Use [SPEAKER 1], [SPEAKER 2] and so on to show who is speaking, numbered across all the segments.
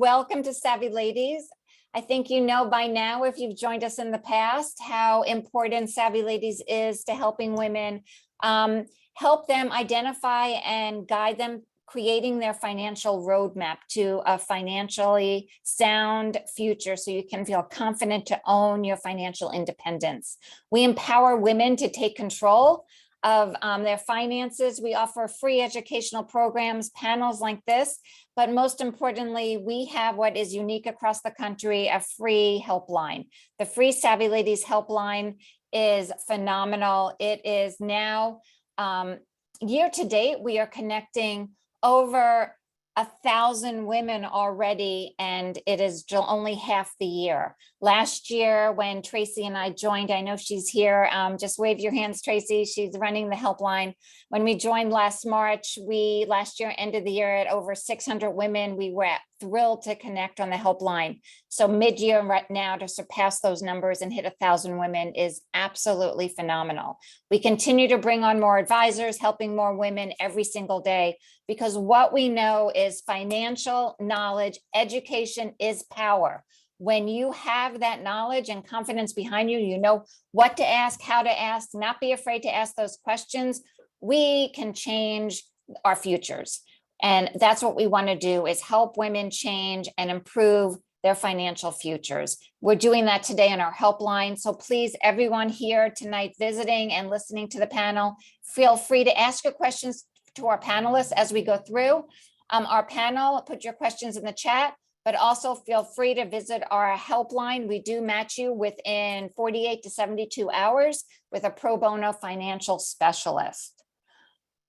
[SPEAKER 1] Welcome to Savvy Ladies. I think you know by now, if you've joined us in the past, how important Savvy Ladies is to helping women, help them identify and guide them creating their financial roadmap to a financially sound future so you can feel confident to own your financial independence. We empower women to take control of their finances. We offer free educational programs, panels like this, but most importantly, we have what is unique across the country, a free helpline. The free Savvy Ladies helpline is phenomenal. It is now, year to date, we are connecting over 1,000 women already, and it is only half the year. Last year, when Tracy and I joined, I know she's here. Just wave your hands, Tracy. She's running the helpline. When we joined last March, last year ended the year at over 600 women. We were thrilled to connect on the helpline. So mid-year right now to surpass those numbers and hit 1,000 women is absolutely phenomenal. We continue to bring on more advisors, helping more women every single day, because what we know is financial knowledge, education is power. When you have that knowledge and confidence behind you, you know what to ask, how to ask, not be afraid to ask those questions, we can change our futures. And that's what we want to do, is help women change and improve their financial futures. We're doing that today in our helpline. So please, everyone here tonight visiting and listening to the panel, feel free to ask your questions to our panelists as we go through our panel. Put your questions in the chat, but also feel free to visit our helpline. We do match you within 48 to 72 hours with a pro bono financial specialist.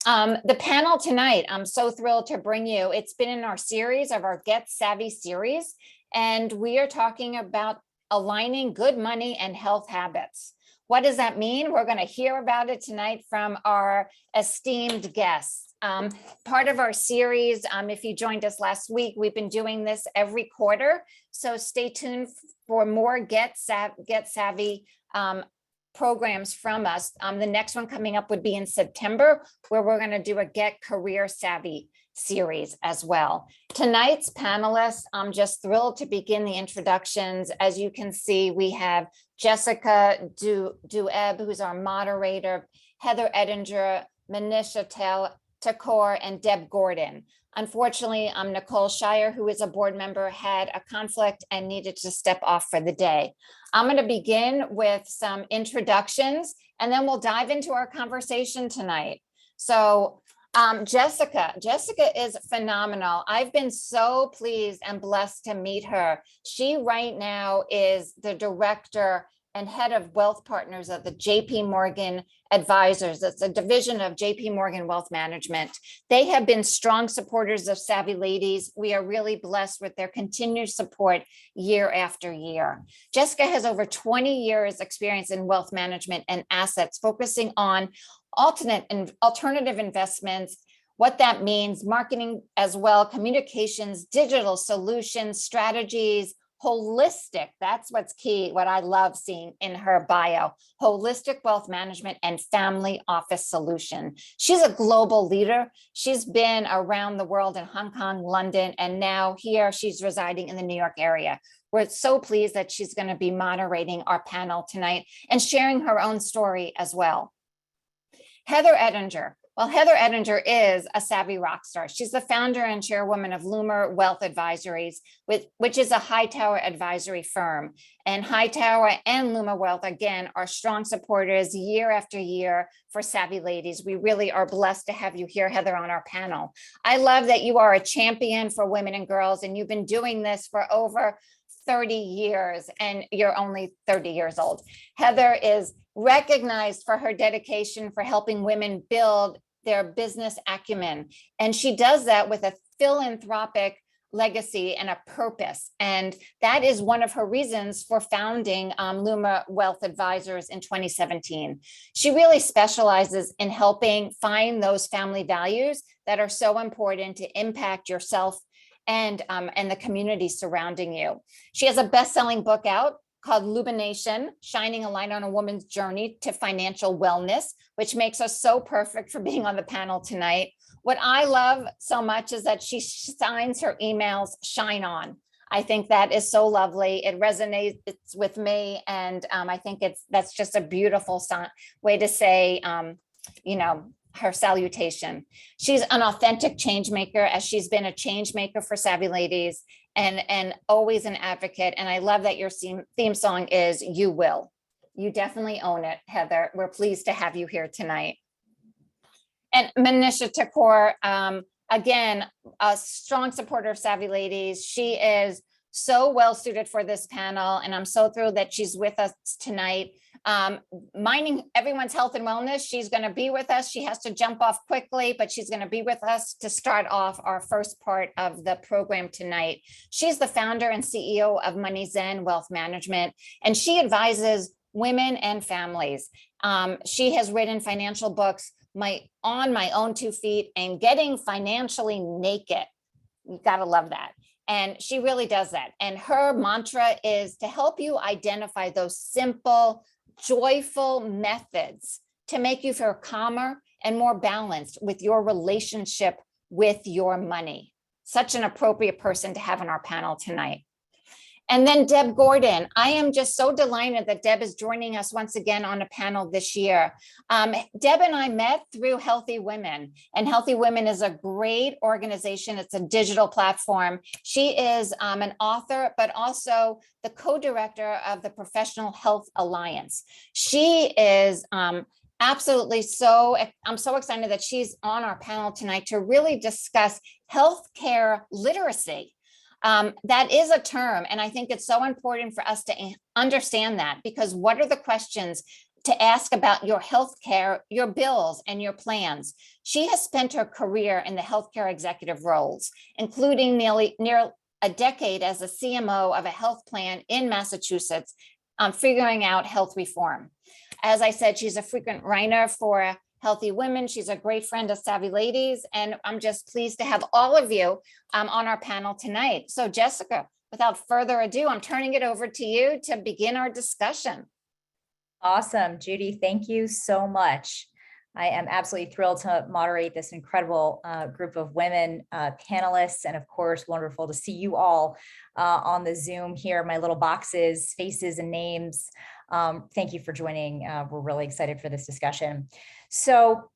[SPEAKER 1] The panel tonight, I'm so thrilled to bring you. It's been in our series of our Get Savvy series, and we are talking about aligning good money and health habits. What does that mean? We're going to hear about it tonight from our esteemed guests. Part of our series, if you joined us last week, we've been doing this every quarter. So stay tuned for more Get Savvy programs from us. The next one coming up would be in September, where we're going to do a Get Career Savvy series as well. Tonight's panelists, I'm just thrilled to begin the introductions. As you can see, we have Jessica Douieb, who's our moderator, Heather Ettinger, Manisha Thakor, and Deb Gordon. Unfortunately, Nicole Shire, who is a board member, had a conflict and needed to step off for the day. I'm going to begin with some introductions, and then we'll dive into our conversation tonight. So Jessica is phenomenal. I've been so pleased and blessed to meet her. She right now is the director and head of wealth partners at the JP Morgan Advisors. It's a division of JP Morgan Wealth Management. They have been strong supporters of Savvy Ladies. We are really blessed with their continued support year after year. Jessica has over 20 years experience in wealth management and assets, focusing on alternative investments, what that means, marketing as well, communications, digital solutions, strategies, holistic, that's what's key, what I love seeing in her bio, holistic wealth management and family office solution. She's a global leader. She's been around the world in Hong Kong, London, and now here she's residing in the New York area. We're so pleased that she's going to be moderating our panel tonight and sharing her own story as well. Heather Ettinger. Well, Heather Ettinger is a savvy rock star. She's the founder and chairwoman of Luma Wealth Advisories, which is a Hightower advisory firm. And Hightower and Luma Wealth, again, are strong supporters year after year for Savvy Ladies. We really are blessed to have you here, Heather, on our panel. I love that you are a champion for women and girls, and you've been doing this for over 30 years, and you're only 30 years old. Heather is recognized for her dedication for helping women build their business acumen. And she does that with a philanthropic legacy and a purpose. And that is one of her reasons for founding Luma Wealth Advisors in 2017. She really specializes in helping find those family values that are so important to impact yourself and the community surrounding you. She has a best-selling book out, called Illumination, Shining a Light on a Woman's Journey to Financial Wellness, which makes us so perfect for being on the panel tonight. What I love so much is that she signs her emails Shine On. I think that is so lovely. It resonates with me. And I think that's just a beautiful way to say, you know, her salutation. She's an authentic change maker, as she's been a change maker for Savvy Ladies and always an advocate. And I love that your theme song is You Will. You definitely own it, Heather. We're pleased to have you here tonight. And Manisha Thakor, again, a strong supporter of Savvy Ladies. She is so well suited for this panel, and I'm so thrilled that she's with us tonight. Minding everyone's health and wellness, she's going to be with us. She has to jump off quickly, but she's going to be with us to start off our first part of the program tonight. She's the founder and CEO of MoneyZen Wealth Management, and she advises women and families. She has written financial books, On My Own 2 Feet and Getting Financially Naked. You gotta love that. And she really does that. And her mantra is to help you identify those simple, joyful methods to make you feel calmer and more balanced with your relationship with your money. Such an appropriate person to have on our panel tonight. And then Deb Gordon. I am just so delighted that Deb is joining us once again on a panel this year. Deb and I met through Healthy Women, and Healthy Women is a great organization. It's a digital platform. She is an author, but also the co-director of the Professional Health Alliance. She is absolutely I'm so excited that she's on our panel tonight to really discuss healthcare literacy. That is a term, and I think it's so important for us to understand that, because what are the questions to ask about your healthcare, your bills, and your plans? She has spent her career in the healthcare executive roles, including near a decade as a CMO of a health plan in Massachusetts, figuring out health reform. As I said, she's a frequent writer for Healthy Women. She's a great friend of Savvy Ladies, and I'm just pleased to have all of you on our panel tonight. So Jessica, without further ado, I'm turning it over to you to begin our discussion.
[SPEAKER 2] Awesome, Judy, thank you so much. I am absolutely thrilled to moderate this incredible group of women panelists, and of course, wonderful to see you all on the Zoom here, my little boxes, faces and names. Thank you for joining. We're really excited for this discussion. So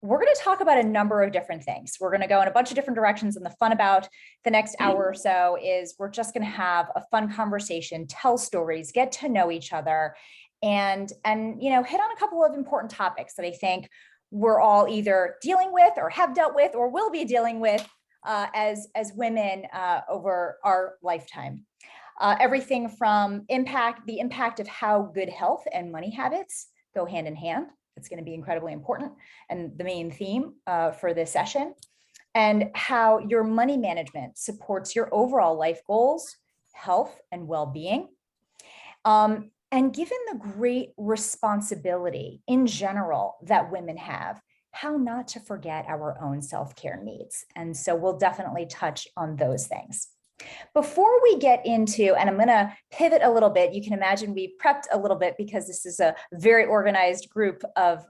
[SPEAKER 2] we're going to talk about a number of different things. We're going to go in a bunch of different directions, and the fun about the next hour or so is we're just going to have a fun conversation, tell stories, get to know each other, and you know, hit on a couple of important topics that I think we're all either dealing with or have dealt with or will be dealing with as women over our lifetime. Everything from the impact of how good health and money habits go hand in hand. It's going to be incredibly important and the main theme for this session, and how your money management supports your overall life goals, health, and well-being. And given the great responsibility in general that women have, how not to forget our own self-care needs. And so we'll definitely touch on those things. Before we get into, and I'm going to pivot a little bit, you can imagine we prepped a little bit because this is a very organized group of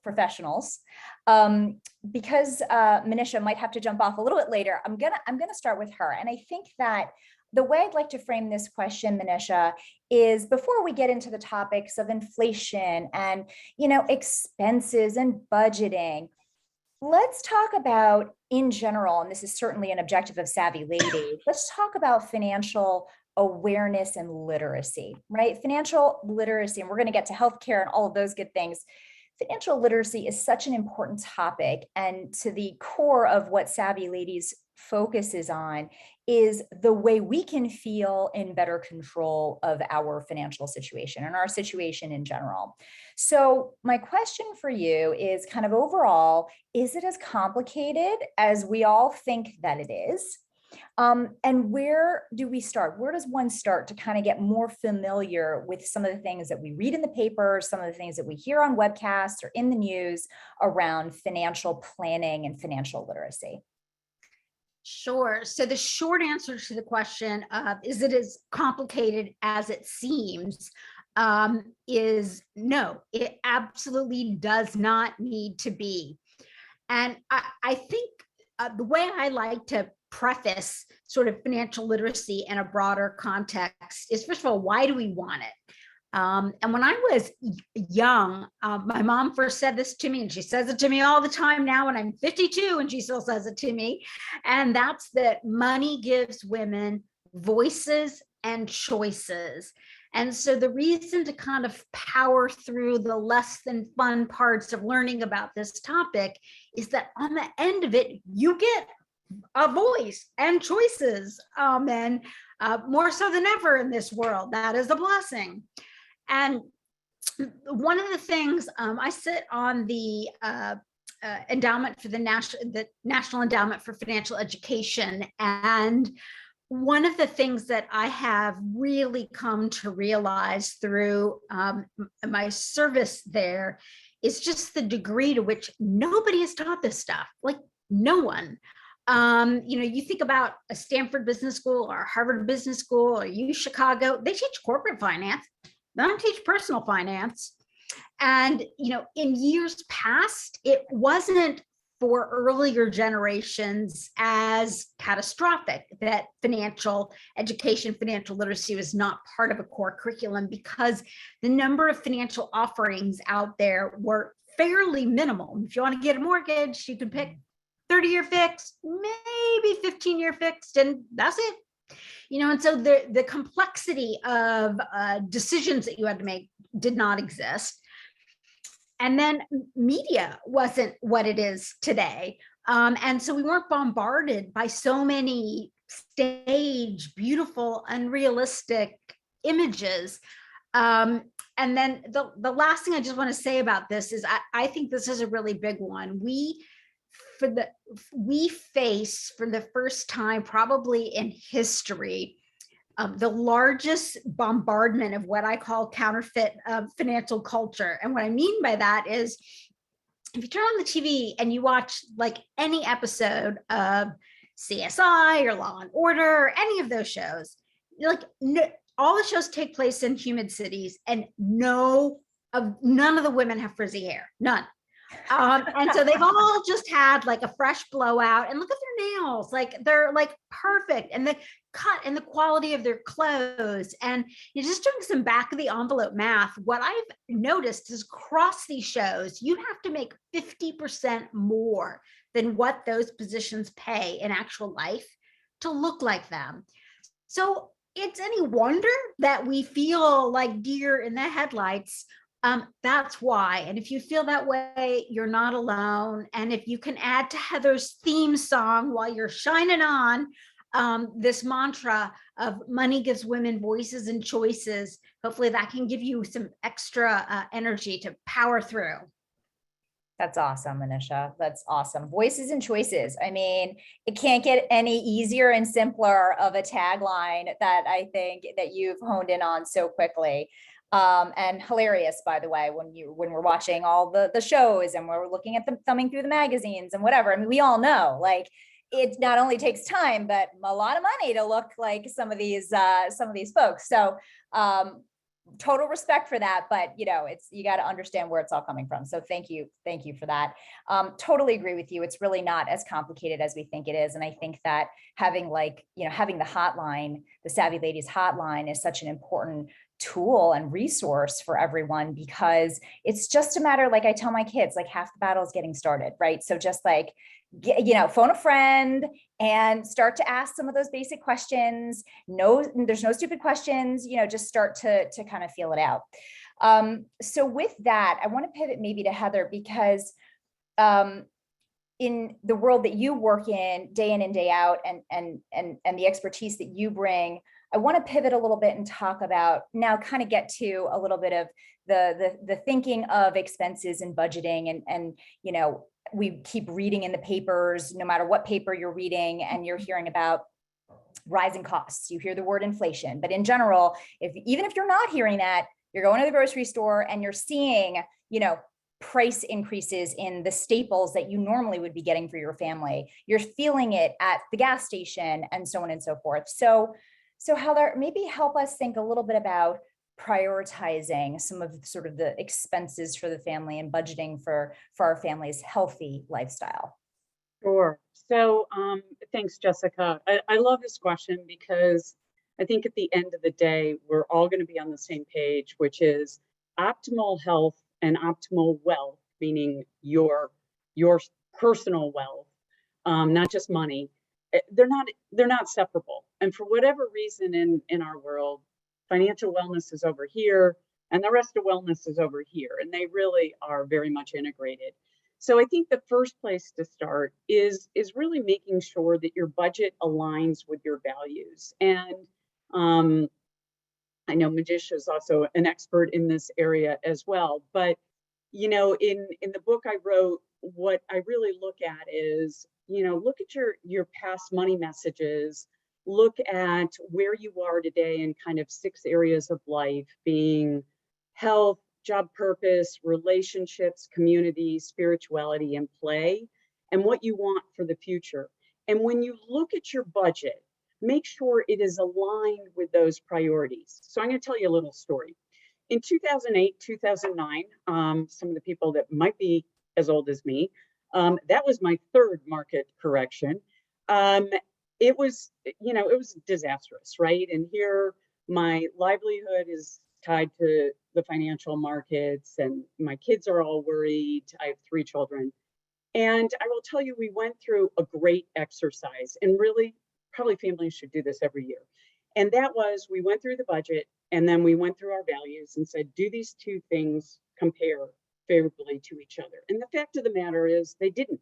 [SPEAKER 2] professionals. Because Manisha might have to jump off a little bit later, I'm gonna start with her. And I think that the way I'd like to frame this question, Manisha, is before we get into the topics of inflation and, you know, expenses and budgeting, let's talk about, in general, and this is certainly an objective of Savvy Ladies, let's talk about financial awareness and literacy, right? Financial literacy, and we're going to get to healthcare and all of those good things. Financial literacy is such an important topic, and to the core of what Savvy Ladies focuses on is the way we can feel in better control of our financial situation and our situation in general. So my question for you is kind of overall, is it as complicated as we all think that it is? And where do we start? Where does one start to kind of get more familiar with some of the things that we read in the papers, some of the things that we hear on webcasts or in the news around financial planning and financial literacy?
[SPEAKER 3] Sure. So the short answer to the question is it as complicated as it seems? Is no, it absolutely does not need to be. And I think the way I like to preface sort of financial literacy in a broader context is, first of all, why do we want it? And when I was young, my mom first said this to me, and she says it to me all the time now when I'm 52, and she still says it to me. And that's that money gives women voices and choices. And so the reason to kind of power through the less than fun parts of learning about this topic is that on the end of it, you get a voice and choices, and more so than ever in this world. That is a blessing. And one of the things, I sit on the endowment for the National Endowment for Financial Education. And one of the things that I have really come to realize through my service there is just the degree to which nobody has taught this stuff, like no one. You think about a Stanford Business School or Harvard Business School or U Chicago, they teach corporate finance. They don't teach personal finance. And, in years past, it wasn't for earlier generations as catastrophic that financial education, financial literacy was not part of a core curriculum, because the number of financial offerings out there were fairly minimal. If you want to get a mortgage, you can pick 30-year fixed, maybe 15-year fixed, and that's it. And so the complexity of decisions that you had to make did not exist. And then media wasn't what it is today. And so we weren't bombarded by so many staged, beautiful, unrealistic images. And then the last thing I just want to say about this is I think this is a really big one. We face for the first time probably in history the largest bombardment of what I call counterfeit financial culture. And what I mean by that is, if you turn on the TV and you watch like any episode of CSI or Law and Order or any of those shows, all the shows take place in humid cities, and none of the women have frizzy hair, none. And so they've all just had like a fresh blowout, and look at their nails, like they're like perfect, and the cut and the quality of their clothes. And you're just doing some back of the envelope math. What I've noticed is across these shows, you have to make 50% more than what those positions pay in actual life to look like them. So it's any wonder that we feel like deer in the headlights. That's why. And if you feel that way, you're not alone. And if you can add to Heather's theme song while you're shining on this mantra of money gives women voices and choices, hopefully that can give you some extra energy to power through.
[SPEAKER 2] That's awesome, Manisha. That's awesome. Voices and choices. I mean, it can't get any easier and simpler of a tagline that I think that you've honed in on so quickly. And hilarious, by the way, when we're watching all the shows and we're looking at them, thumbing through the magazines and whatever. I mean, we all know, like, it not only takes time, but a lot of money to look like some of these folks. So total respect for that, but you got to understand where it's all coming from. So thank you for that. Totally agree with you. It's really not as complicated as we think it is. And I think that having the hotline, the Savvy Ladies hotline, is such an important tool and resource for everyone, because it's just a matter, like I tell my kids, like half the battle is getting started, right? So just like, phone a friend and start to ask some of those basic questions. No, there's no stupid questions, just start to kind of feel it out. So with that, I want to pivot maybe to Heather, because in the world that you work in and day out, and the expertise that you bring, I want to pivot a little bit and talk about now, kind of get to a little bit of the thinking of expenses and budgeting, and we keep reading in the papers, no matter what paper you're reading, and you're hearing about rising costs. You hear the word inflation, but in general, even if you're not hearing that, you're going to the grocery store and you're seeing, price increases in the staples that you normally would be getting for your family. You're feeling it at the gas station and so on and so forth. So Heather, maybe help us think a little bit about prioritizing some of sort of the expenses for the family and budgeting for our family's healthy lifestyle.
[SPEAKER 4] Sure. So thanks, Jessica. I love this question because I think at the end of the day, we're all going to be on the same page, which is optimal health and optimal wealth, meaning your personal wealth, not just money. They're not separable. And for whatever reason in our world, financial wellness is over here and the rest of wellness is over here. And they really are very much integrated. So I think the first place to start is really making sure that your budget aligns with your values. And I know Manisha is also an expert in this area as well. But you know, in the book I wrote, what I really look at is, you know, look at your past money messages, look at where you are today in kind of 6 areas of life, being health, job purpose, relationships, community, spirituality, and play, and what you want for the future. And when you look at your budget, make sure it is aligned with those priorities. So I'm going to tell you a little story. In 2008, 2009, some of the people that might be as old as me, that was my 3rd market correction. It was, you know, it was disastrous, right? And here my livelihood is tied to the financial markets and my kids are all worried. I have 3 children. And I will tell you, we went through a great exercise, and really probably families should do this every year. And that was, we went through the budget and then we went through our values and said, do these 2 things compare favorably to each other? And the fact of the matter is they didn't.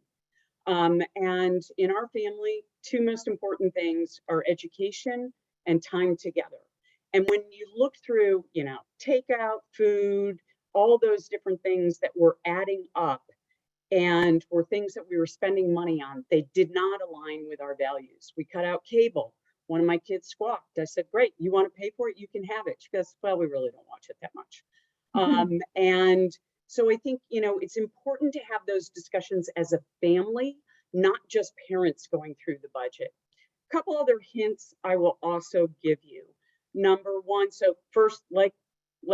[SPEAKER 4] And in our family, 2 most important things are education and time together. And when you look through, you know, takeout, food, all those different things that were adding up and were things that we were spending money on, they did not align with our values. We cut out cable. One of my kids squawked. I said, great, you want to pay for it? You can have it. She goes, well, we really don't watch it that much. And so I think, you know, it's important to have those discussions as a family, not just parents going through the budget. A couple other hints I will also give you. Number one, so first, like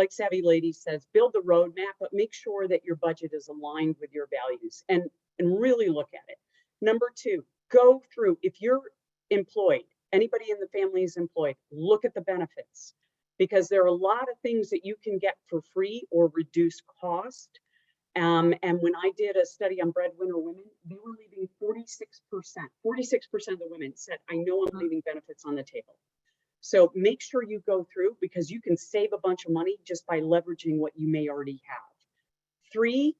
[SPEAKER 4] Savvy Lady says, build the roadmap, but make sure that your budget is aligned with your values and really look at it. Number 2, go through, if you're employed, anybody in the family is employed, look at the benefits, because there are a lot of things that you can get for free or reduce cost. And when I did a study on breadwinner women, they were leaving 46%. 46% of the women said, I know I'm leaving benefits on the table. So make sure you go through, because you can save a bunch of money just by leveraging what you may already have. 3,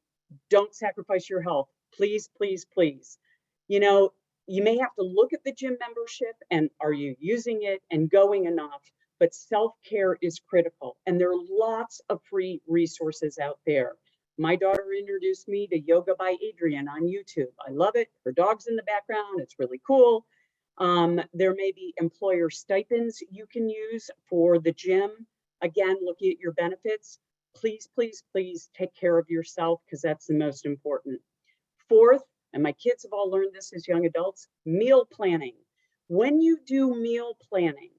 [SPEAKER 4] don't sacrifice your health. Please, please, please. You know, you may have to look at the gym membership and are you using it and going enough, but self-care is critical. And there are lots of free resources out there. My daughter introduced me to Yoga by Adrienne on YouTube. I love it. Her dog's in the background. It's really cool. There may be employer stipends you can use for the gym. Again, looking at your benefits. Please, please, please take care of yourself, because that's the most important. 4th, and my kids have all learned this as young adults, meal planning. When you do meal planning,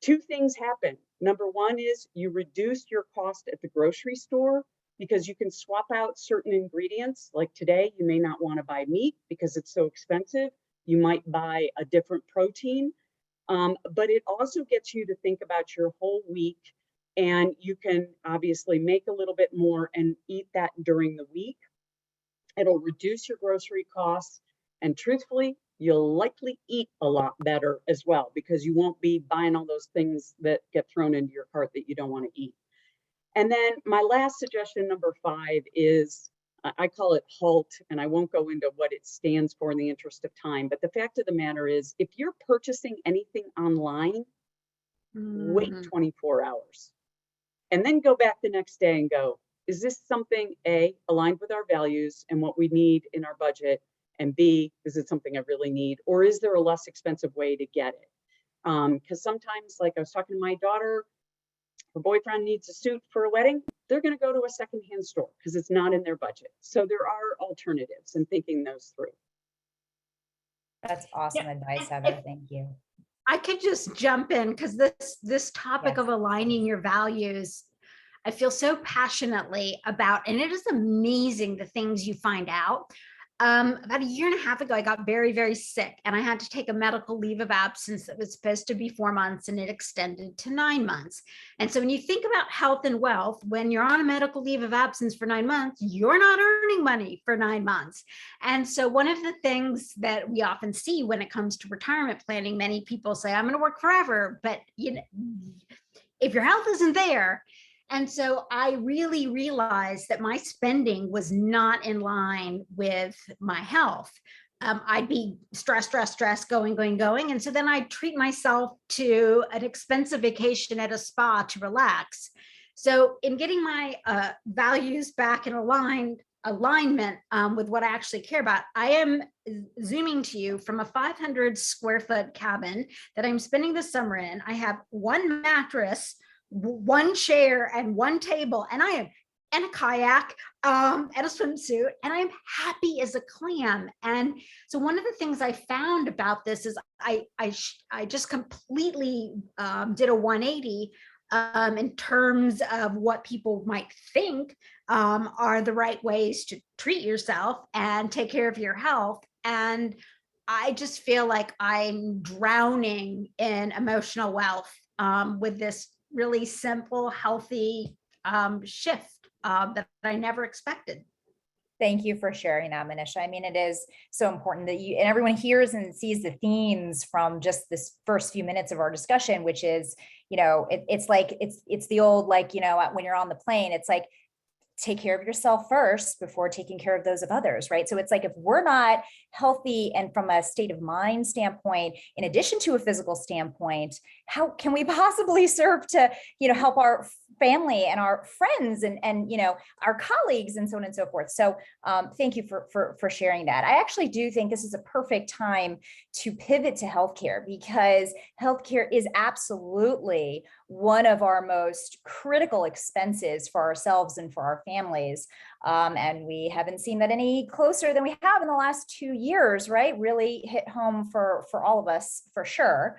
[SPEAKER 4] 2 things happen. Number 1 is you reduce your cost at the grocery store, because you can swap out certain ingredients. Like today, you may not want to buy meat because it's so expensive. You might buy a different protein, but it also gets you to think about your whole week, and you can obviously make a little bit more and eat that during the week. It'll reduce your grocery costs, and truthfully, you'll likely eat a lot better as well, because you won't be buying all those things that get thrown into your cart that you don't want to eat. And then my last suggestion, number 5, is I call it HALT, and I won't go into what it stands for in the interest of time. But the fact of the matter is, if you're purchasing anything online, wait 24 hours and then go back the next day and go, is this something A, aligned with our values and what we need in our budget? And B, is it something I really need? Or is there a less expensive way to get it? Because sometimes, like I was talking to my daughter, her boyfriend needs a suit for a wedding. they're going to go to a secondhand store because it's not in their budget. So there are alternatives and thinking those through.
[SPEAKER 2] That's awesome advice, Heather. Thank you.
[SPEAKER 3] I could just jump in because this topic
[SPEAKER 2] Yes.
[SPEAKER 3] of aligning your values, I feel so passionately about, and it is amazing the things you find out. About a year and a half ago, I got very, very sick and I had to take a medical leave of absence that was supposed to be 4 months and it extended to 9 months. And so when you think about health and wealth, when you're on a medical leave of absence for 9 months, you're not earning money for 9 months. And so one of the things that we often see when it comes to retirement planning, many people say, I'm going to work forever, but you know, if your health isn't there. And so I really realized that my spending was not in line with my health. I'd be stressed, going. And so then I'd treat myself to an expensive vacation at a spa to relax. So in getting my values back in alignment with what I actually care about, I am zooming to you from a 500 square foot cabin that I'm spending the summer in. I have one mattress, one chair and one table, and a kayak and a swimsuit, and I'm happy as a clam. And so one of the things I found about this is I just completely did a 180 in terms of what people might think are the right ways to treat yourself and take care of your health. And I just feel like I'm drowning in emotional wealth with this really simple, healthy shift that I never expected.
[SPEAKER 2] Thank you for sharing that, Manisha. I mean, it is so important that you and everyone hears and sees the themes from just this first few minutes of our discussion, which is, you know, it's like, it's the old, like, you know, when you're on the plane, it's like, take care of yourself first before taking care of those of others, right? So it's like, if we're not healthy and from a state of mind standpoint, in addition to a physical standpoint, how can we possibly serve to, you know, help our family and our friends and you know, our colleagues and so on and so forth. So thank you for sharing that. I actually do think this is a perfect time to pivot to healthcare, because healthcare is absolutely one of our most critical expenses for ourselves and for our families. And we haven't seen that any closer than we have in the last 2 years, right? Really hit home for all of us, for sure.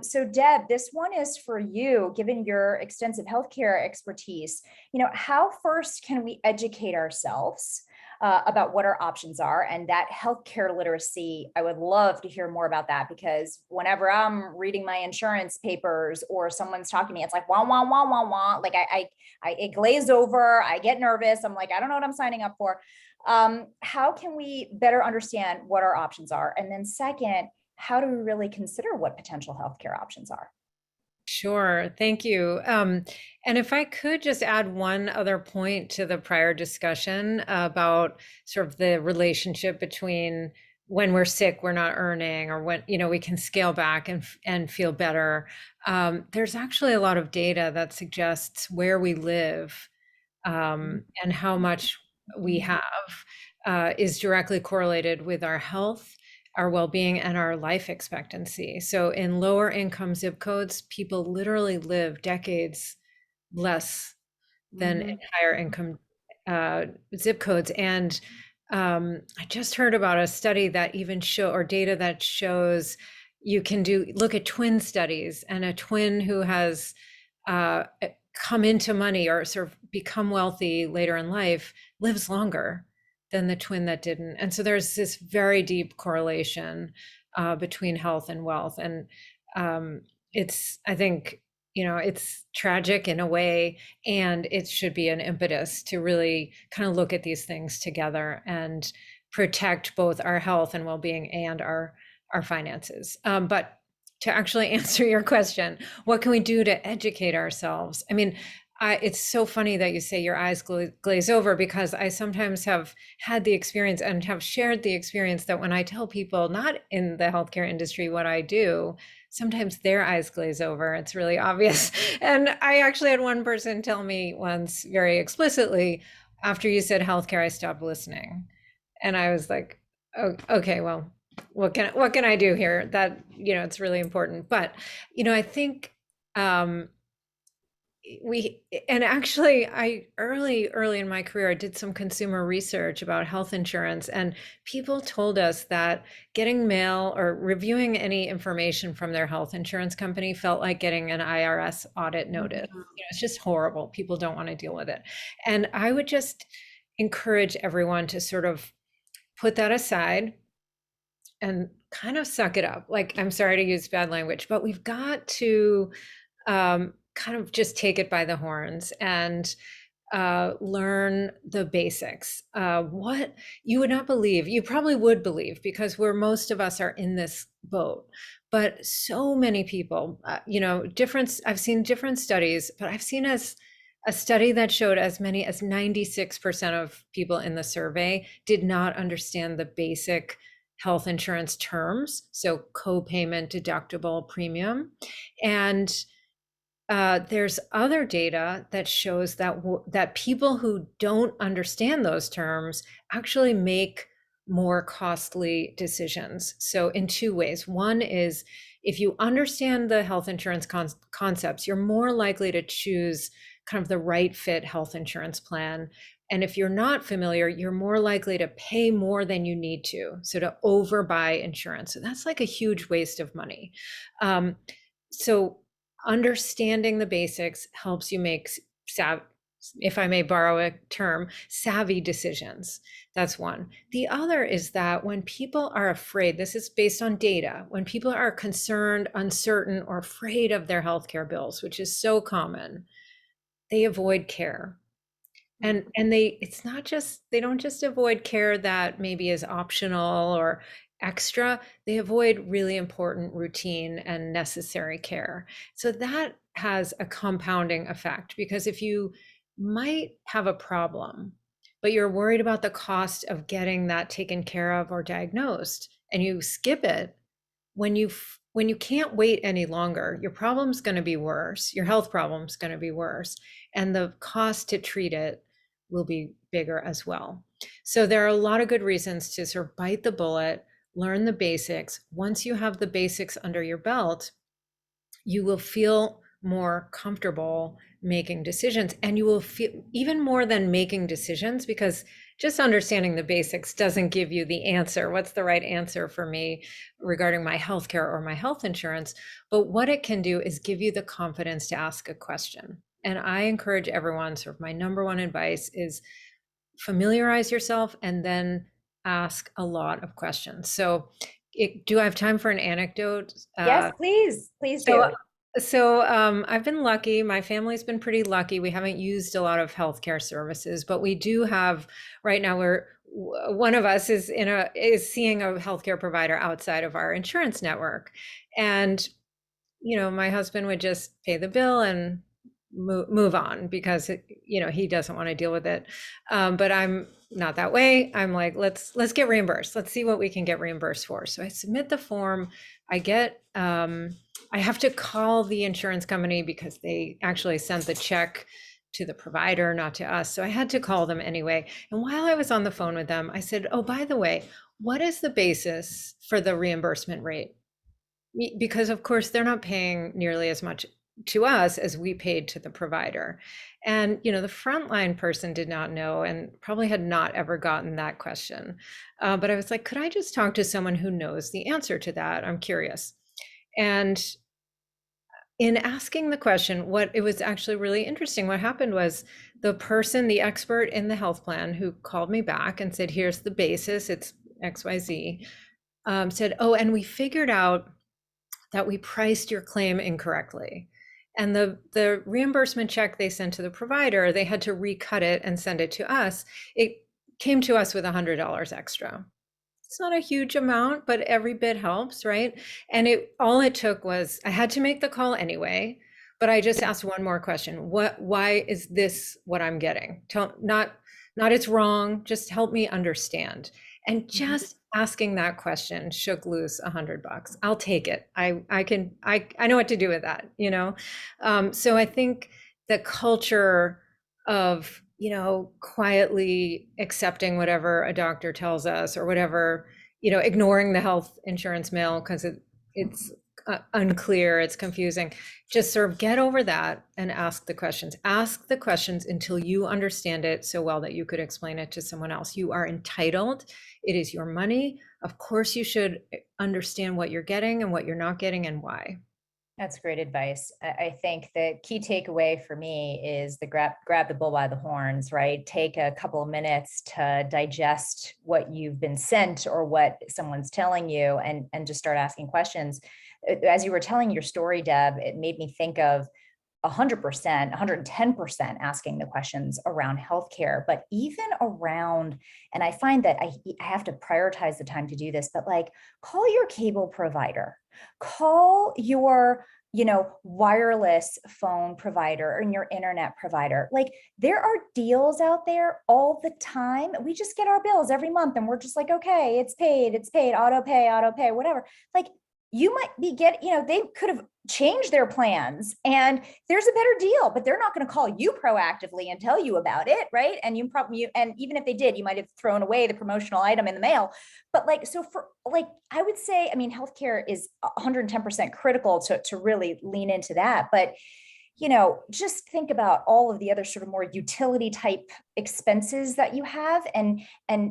[SPEAKER 2] So Deb, this one is for you, given your extensive healthcare expertise. You know, how first can we educate ourselves about what our options are, and that healthcare literacy? I would love to hear more about that, because whenever I'm reading my insurance papers or someone's talking to me, it's like, wah, wah, wah, wah, wah. Like it glaze over, I get nervous. I'm like, I don't know what I'm signing up for. How can we better understand what our options are? And then second, how do we really consider what potential healthcare options are?
[SPEAKER 5] Sure, thank you. And if I could just add one other point to the prior discussion about sort of the relationship between when we're sick, we're not earning, or when, you know, we can scale back and feel better. There's actually a lot of data that suggests where we live and how much we have is directly correlated with our health, our well-being, and our life expectancy. So in lower income zip codes, people literally live decades less than in higher income zip codes. And I just heard about a study that even or data that shows you can look at twin studies, and a twin who has come into money or sort of become wealthy later in life lives longer than the twin that didn't. And so there's this very deep correlation between health and wealth. And I think, you know, it's tragic in a way, and it should be an impetus to really kind of look at these things together and protect both our health and well-being and our finances. But to actually answer your question, what can we do to educate ourselves? I mean, it's so funny that you say your eyes glaze over, because I sometimes have had the experience and have shared the experience that when I tell people not in the healthcare industry what I do, sometimes their eyes glaze over. It's really obvious. And I actually had one person tell me once very explicitly, after you said healthcare, I stopped listening. And I was like, oh, okay, well, what can I do here? That, you know, it's really important. But, you know, I think and actually I early in my career, I did some consumer research about health insurance, and people told us that getting mail or reviewing any information from their health insurance company felt like getting an IRS audit notice. It's just horrible. People don't want to deal with it. And I would just encourage everyone to sort of put that aside and kind of suck it up. Like, I'm sorry to use bad language, but we've got to kind of just take it by the horns and learn the basics. What you would not believe, you probably would believe, because most of us are in this boat. But so many people, I've seen different studies, but I've seen a study that showed as many as 96% of people in the survey did not understand the basic health insurance terms. So co-payment, deductible, premium. And there's other data that shows that people who don't understand those terms actually make more costly decisions. So in two ways. One is, if you understand the health insurance concepts, you're more likely to choose kind of the right fit health insurance plan. And if you're not familiar, you're more likely to pay more than you need to. So to overbuy insurance. So that's like a huge waste of money. So understanding the basics helps you make, if I may borrow a term, savvy decisions. That's one. The other is that when people are afraid, this is based on data, when people are concerned, uncertain, or afraid of their healthcare bills, which is so common, they avoid care. And it's not just, they don't just avoid care that maybe is optional or extra, they avoid really important routine and necessary care. So that has a compounding effect, because if you might have a problem, but you're worried about the cost of getting that taken care of or diagnosed, and you skip it, when you can't wait any longer, your problem's going to be worse, your health problem's going to be worse, and the cost to treat it will be bigger as well. So there are a lot of good reasons to sort of bite the bullet, learn the basics. Once you have the basics under your belt, you will feel more comfortable making decisions, and you will feel even more than making decisions, because just understanding the basics doesn't give you the answer. What's the right answer for me regarding my healthcare or my health insurance? But what it can do is give you the confidence to ask a question. And I encourage everyone, sort of my number one advice is familiarize yourself and then ask a lot of questions. So do I have time for an anecdote?
[SPEAKER 2] Yes, please do.
[SPEAKER 5] So I've been lucky. My family's been pretty lucky. We haven't used a lot of healthcare services, but we do have right now, one of us is seeing a healthcare provider outside of our insurance network. And, my husband would just pay the bill and move on, because he doesn't want to deal with it. But I'm not that way. I'm like, let's get reimbursed. Let's see what we can get reimbursed for. So I submit the form. I have to call the insurance company because they actually sent the check to the provider, not to us. So I had to call them anyway. And while I was on the phone with them, I said, oh, by the way, what is the basis for the reimbursement rate? Because of course they're not paying nearly as much to us as we paid to the provider. And, the frontline person did not know, and probably had not ever gotten that question. But I was like, could I just talk to someone who knows the answer to that? I'm curious. And in asking the question, it was actually really interesting. What happened was the expert in the health plan who called me back and said, here's the basis, it's XYZ, said, oh, and we figured out that we priced your claim incorrectly. And the reimbursement check they sent to the provider, they had to recut it and send it to us. It came to us with $100 extra. It's not a huge amount, but every bit helps, right? And all it took was, I had to make the call anyway, but I just asked one more question. Why is this what I'm getting? Not it's wrong, just help me understand. And just asking that question shook loose $100. I'll take it. I know what to do with that, So I think the culture of, quietly accepting whatever a doctor tells us, or whatever, ignoring the health insurance mail because it's unclear, it's confusing. Just sort of get over that and ask the questions. Ask the questions until you understand it so well that you could explain it to someone else. You are entitled. It is your money. Of course, you should understand what you're getting and what you're not getting and why.
[SPEAKER 2] That's great advice. I think the key takeaway for me is the grab the bull by the horns, right? Take a couple of minutes to digest what you've been sent or what someone's telling you, and just start asking questions. As you were telling your story, Deb, it made me think of 100%, 110% asking the questions around healthcare, but even around, and I find that I have to prioritize the time to do this, but like call your cable provider, call your, wireless phone provider and your internet provider. Like there are deals out there all the time. We just get our bills every month and we're just like, okay, it's paid, auto pay, whatever. Like you might be they could have changed their plans and there's a better deal, but they're not going to call you proactively and tell you about it, right? And and even if they did, you might have thrown away the promotional item in the mail. But I would say, healthcare is 110% critical to really lean into that. But just think about all of the other sort of more utility type expenses that you have and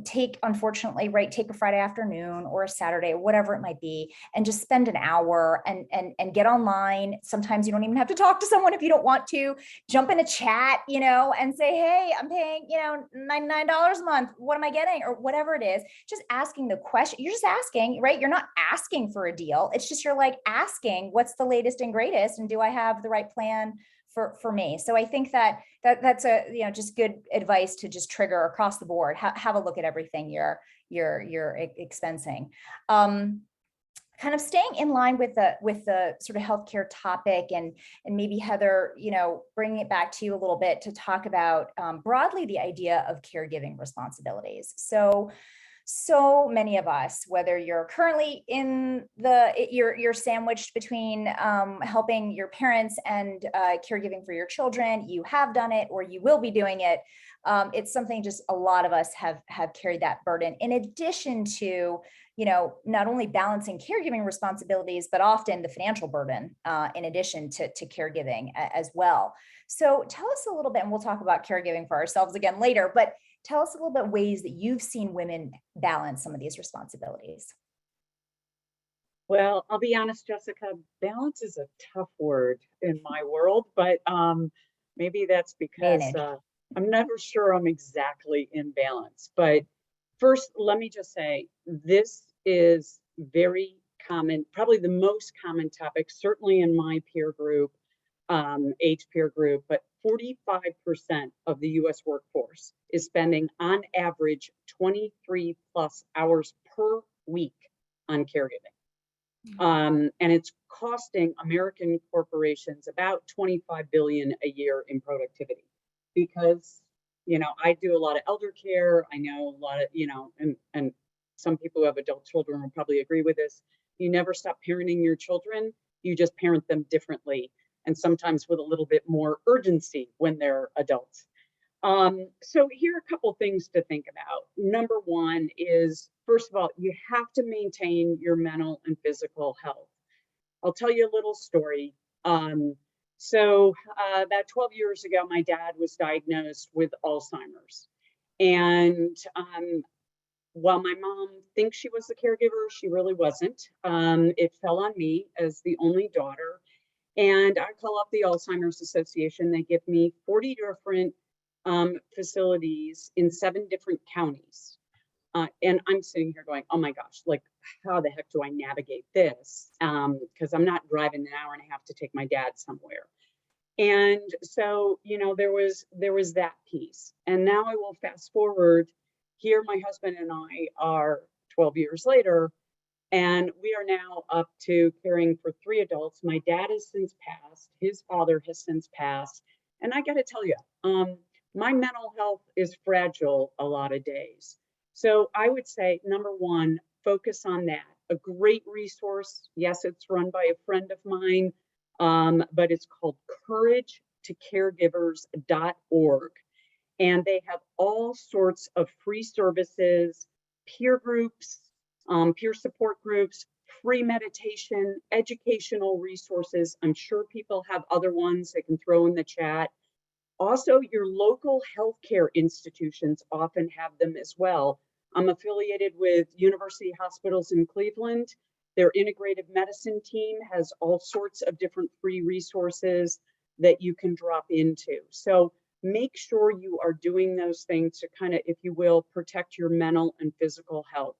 [SPEAKER 2] take, unfortunately, right, take a Friday afternoon or a Saturday, whatever it might be, and just spend an hour and get online. Sometimes you don't even have to talk to someone if you don't want to. Jump in a chat, and say, hey, I'm paying, $99 a month. What am I getting? Or whatever it is. Just asking the question. You're just asking, right? You're not asking for a deal. It's just you're like asking what's the latest and greatest, and do I have the right plan for me? So I think that's a just good advice to just trigger across the board. Have a look at everything you're expensing. Kind of staying in line with the sort of healthcare topic, and maybe Heather, bringing it back to you a little bit to talk about broadly the idea of caregiving responsibilities. So many of us, whether you're currently you're sandwiched between helping your parents and caregiving for your children, you have done it or you will be doing it. It's something just a lot of us have carried that burden, in addition to not only balancing caregiving responsibilities, but often the financial burden in addition to caregiving as well. So tell us a little bit, and we'll talk about caregiving for ourselves again later, but tell us a little bit ways that you've seen women balance some of these responsibilities.
[SPEAKER 4] Well, I'll be honest, Jessica, balance is a tough word in my world, but maybe that's because I'm never sure I'm exactly in balance. But first, let me just say, this is very common, probably the most common topic, certainly in my peer group, age peer group, but 45% of the US workforce is spending on average 23 plus hours per week on caregiving. And it's costing American corporations about 25 billion a year in productivity, because, I do a lot of elder care. I know a lot of, and some people who have adult children will probably agree with this. You never stop parenting your children. You just parent them differently, and sometimes with a little bit more urgency when they're adults. So here are a couple things to think about. Number one is, first of all, you have to maintain your mental and physical health. I'll tell you a little story. So about 12 years ago, my dad was diagnosed with Alzheimer's. And while my mom thinks she was the caregiver, she really wasn't. It fell on me as the only daughter. And I call up the Alzheimer's Association. They give me 40 different facilities in 7 different counties. And I'm sitting here going, oh my gosh, like, how the heck do I navigate this? Because I'm not driving an hour and a half to take my dad somewhere. And so, there was that piece. And now I will fast forward. Here, my husband and I are 12 years later, and we are now up to caring for 3 adults. My dad has since passed. His father has since passed. And I got to tell you, my mental health is fragile a lot of days. So I would say, number one, focus on that. A great resource. Yes, it's run by a friend of mine, but it's called couragetocaregivers.org. And they have all sorts of free services, peer groups, peer support groups, free meditation, educational resources. I'm sure people have other ones they can throw in the chat. Also, your local healthcare institutions often have them as well. I'm affiliated with University Hospitals in Cleveland. Their integrative medicine team has all sorts of different free resources that you can drop into. So make sure you are doing those things to kind of, if you will, protect your mental and physical health.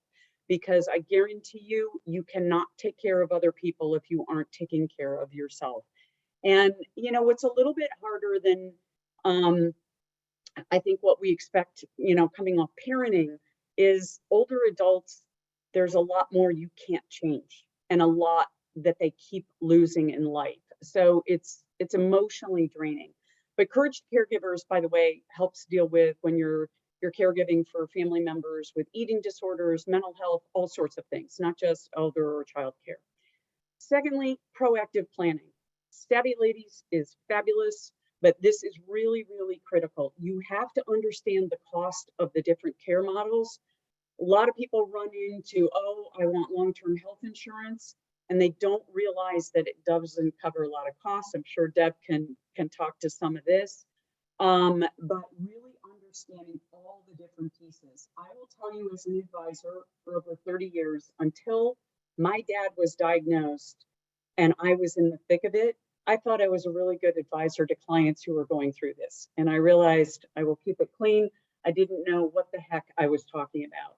[SPEAKER 4] Because I guarantee you, you cannot take care of other people if you aren't taking care of yourself. And, you know, what's a little bit harder than I think what we expect, you know, coming off parenting is older adults, there's a lot more you can't change and a lot that they keep losing in life. So it's emotionally draining. But Courage Caregivers, by the way, helps deal with when you're caregiving for family members with eating disorders, mental health, all sorts of things, not just elder or child care. Secondly, proactive planning. Savvy Ladies is fabulous, but this is really, really critical. You have to understand the cost of the different care models. A lot of people run into, oh, I want long-term health insurance, and they don't realize that it doesn't cover a lot of costs. I'm sure Deb can talk to some of this, but really understanding all the different pieces. I will tell you, as an advisor for over 30 years, until my dad was diagnosed and I was in the thick of it, I thought I was a really good advisor to clients who were going through this. And I realized, I will keep it clean, I didn't know what the heck I was talking about.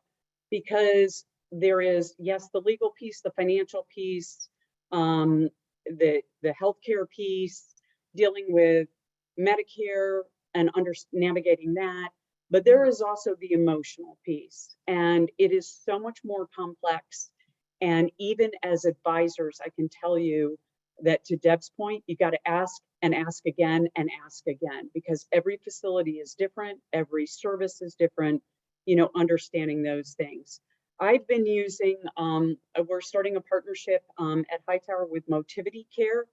[SPEAKER 4] Because there is, yes, the legal piece, the financial piece, the healthcare piece, dealing with Medicare and navigating that, but there is also the emotional piece, and it is so much more complex. And even as advisors, I can tell you that, to Deb's point, you got to ask and ask again and ask again, because every facility is different, every service is different, you know, understanding those things. I've been using, we're starting a partnership at Hightower with Motivity Care.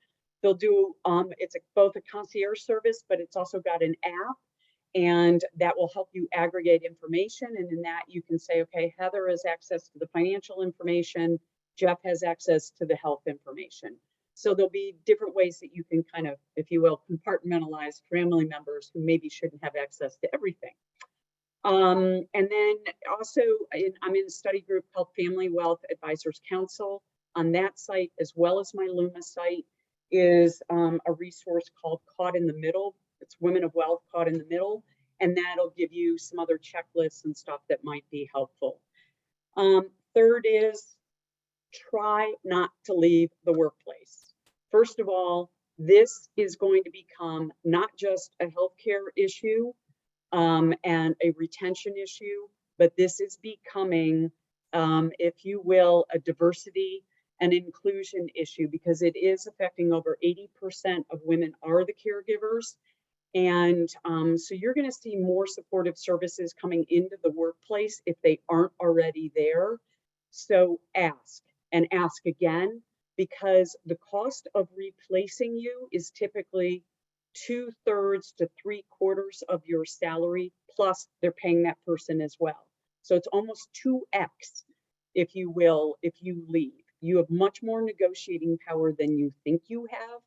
[SPEAKER 4] They'll do, it's both a concierge service, but it's also got an app, and that will help you aggregate information. And in that you can say, okay, Heather has access to the financial information, Jeff has access to the health information. So there'll be different ways that you can kind of, if you will, compartmentalize family members who maybe shouldn't have access to everything. And then also, I'm in a study group called Family Wealth Advisors Council. On that site, as well as my Luma site, is a resource called Caught in the Middle. It's Women of Wealth Caught in the Middle, and that'll give you some other checklists and stuff that might be helpful. Third is, try not to leave the workplace. First of all, this is going to become not just a healthcare issue and a retention issue, but this is becoming, if you will, a diversity and inclusion issue, because it is affecting over 80% of women are the caregivers. And so you're going to see more supportive services coming into the workplace if they aren't already there. So ask and ask again, because the cost of replacing you is typically 2/3 to 3/4 of your salary, plus they're paying that person as well. So it's almost 2x, if you will, if you leave. You have much more negotiating power than you think you have,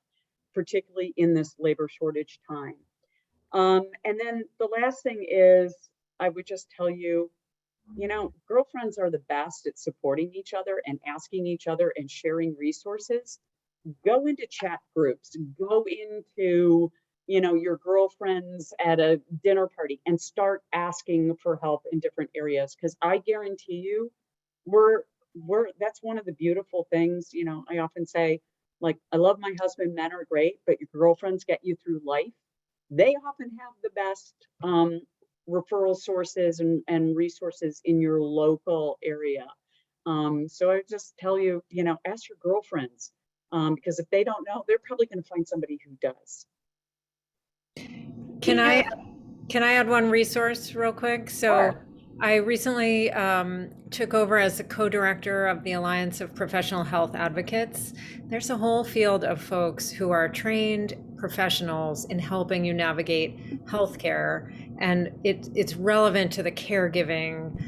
[SPEAKER 4] particularly in this labor shortage time. And then the last thing is, I would just tell you, you know, girlfriends are the best at supporting each other and asking each other and sharing resources. Go into chat groups, go into, you know, your girlfriends at a dinner party and start asking for help in different areas. Because I guarantee you, that's one of the beautiful things. You know, I often say, like, I love my husband, men are great, but your girlfriends get you through life. They often have the best referral sources and resources in your local area. So I just tell you, you know, ask your girlfriends, because if they don't know, they're probably going to find somebody who does.
[SPEAKER 5] Can I add one resource real quick? So
[SPEAKER 2] Sure.
[SPEAKER 5] I recently took over as the co-director of the Alliance of Professional Health Advocates. There's a whole field of folks who are trained professionals in helping you navigate healthcare, and it's relevant to the caregiving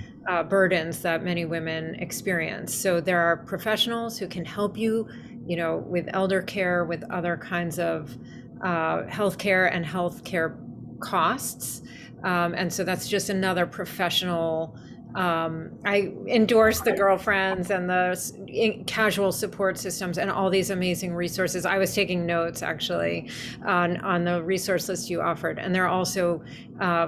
[SPEAKER 5] burdens that many women experience. So there are professionals who can help you, with elder care, with other kinds of healthcare and healthcare costs. And so that's just another professional. I endorse the girlfriends and the casual support systems and all these amazing resources. I was taking notes actually on the resource list you offered. And there are also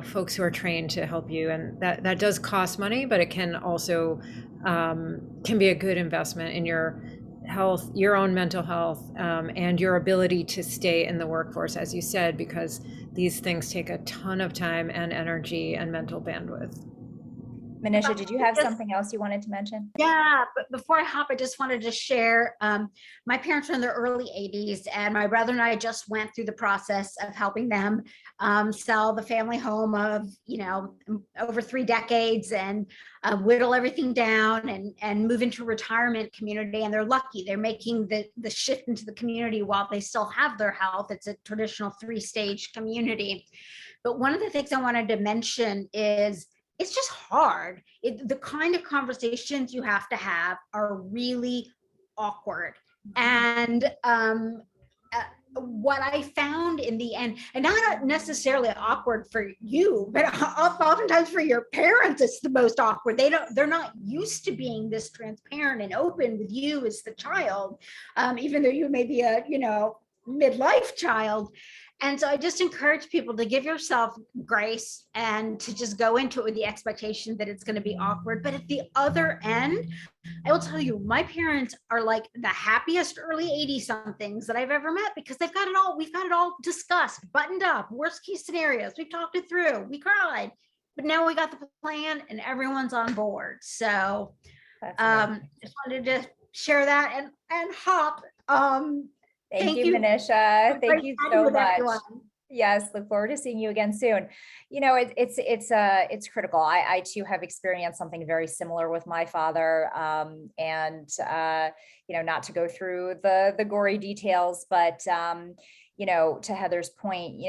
[SPEAKER 5] folks who are trained to help you. And that does cost money, but it can also can be a good investment in your health, your own mental health, and your ability to stay in the workforce, as you said, because these things take a ton of time and energy and mental bandwidth.
[SPEAKER 2] Manisha, did you have something else you wanted to mention?
[SPEAKER 3] Yeah, but before I hop, I just wanted to share, my parents were in their early 80s, and my brother and I just went through the process of helping them sell the family home of, over 3 decades, and whittle everything down and move into a retirement community. And they're lucky. They're making the shift into the community while they still have their health. It's a traditional 3-stage community. But one of the things I wanted to mention is, it's just hard. The kind of conversations you have to have are really awkward. And what I found in the end, and not necessarily awkward for you, but oftentimes for your parents, it's the most awkward. They're not used to being this transparent and open with you as the child, even though you may be a, midlife child. And so I just encourage people to give yourself grace and to just go into it with the expectation that it's going to be awkward. But at the other end, I will tell you, my parents are like the happiest early 80 somethings that I've ever met, because they've got it all. We've got it all discussed, buttoned up, worst case scenarios. We've talked it through. We cried, but now we got the plan and everyone's on board. So just wanted to share that and hop.
[SPEAKER 2] Thank you, Manisha. Thank you so much.
[SPEAKER 3] Everyone.
[SPEAKER 2] Yes, look forward to seeing you again soon. It's critical. I too have experienced something very similar with my father, and not to go through the gory details, but to Heather's point,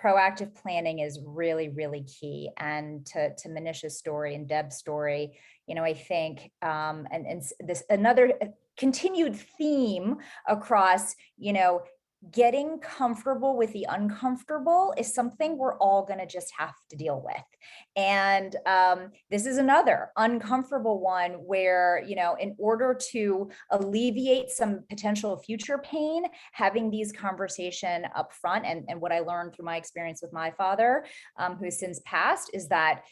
[SPEAKER 2] proactive planning is really, really key. And to Manisha's story and Deb's story, I think, and this another continued theme across, getting comfortable with the uncomfortable is something we're all going to just have to deal with. And this is another uncomfortable one where, in order to alleviate some potential future pain, having these conversation up front, and what I learned through my experience with my father, who has since passed, is that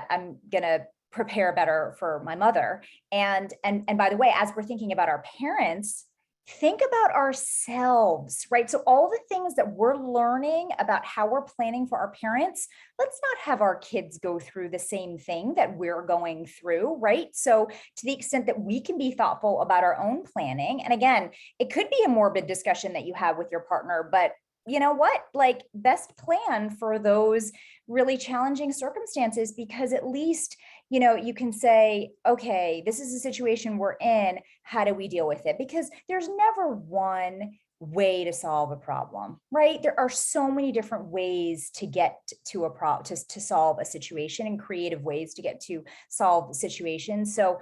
[SPEAKER 2] I'm going to prepare better for my mother. And by the way, as we're thinking about our parents, think about ourselves, right? So all the things that we're learning about how we're planning for our parents, let's not have our kids go through the same thing that we're going through, right? So to the extent that we can be thoughtful about our own planning, and again, it could be a morbid discussion that you have with your partner, but you know what, like, best plan for those really challenging circumstances, because at least, you can say, okay, this is a situation we're in. How do we deal with it? Because there's never one way to solve a problem, right? There are so many different ways to get to a problem, to solve a situation, and creative ways to get to solve situations. So,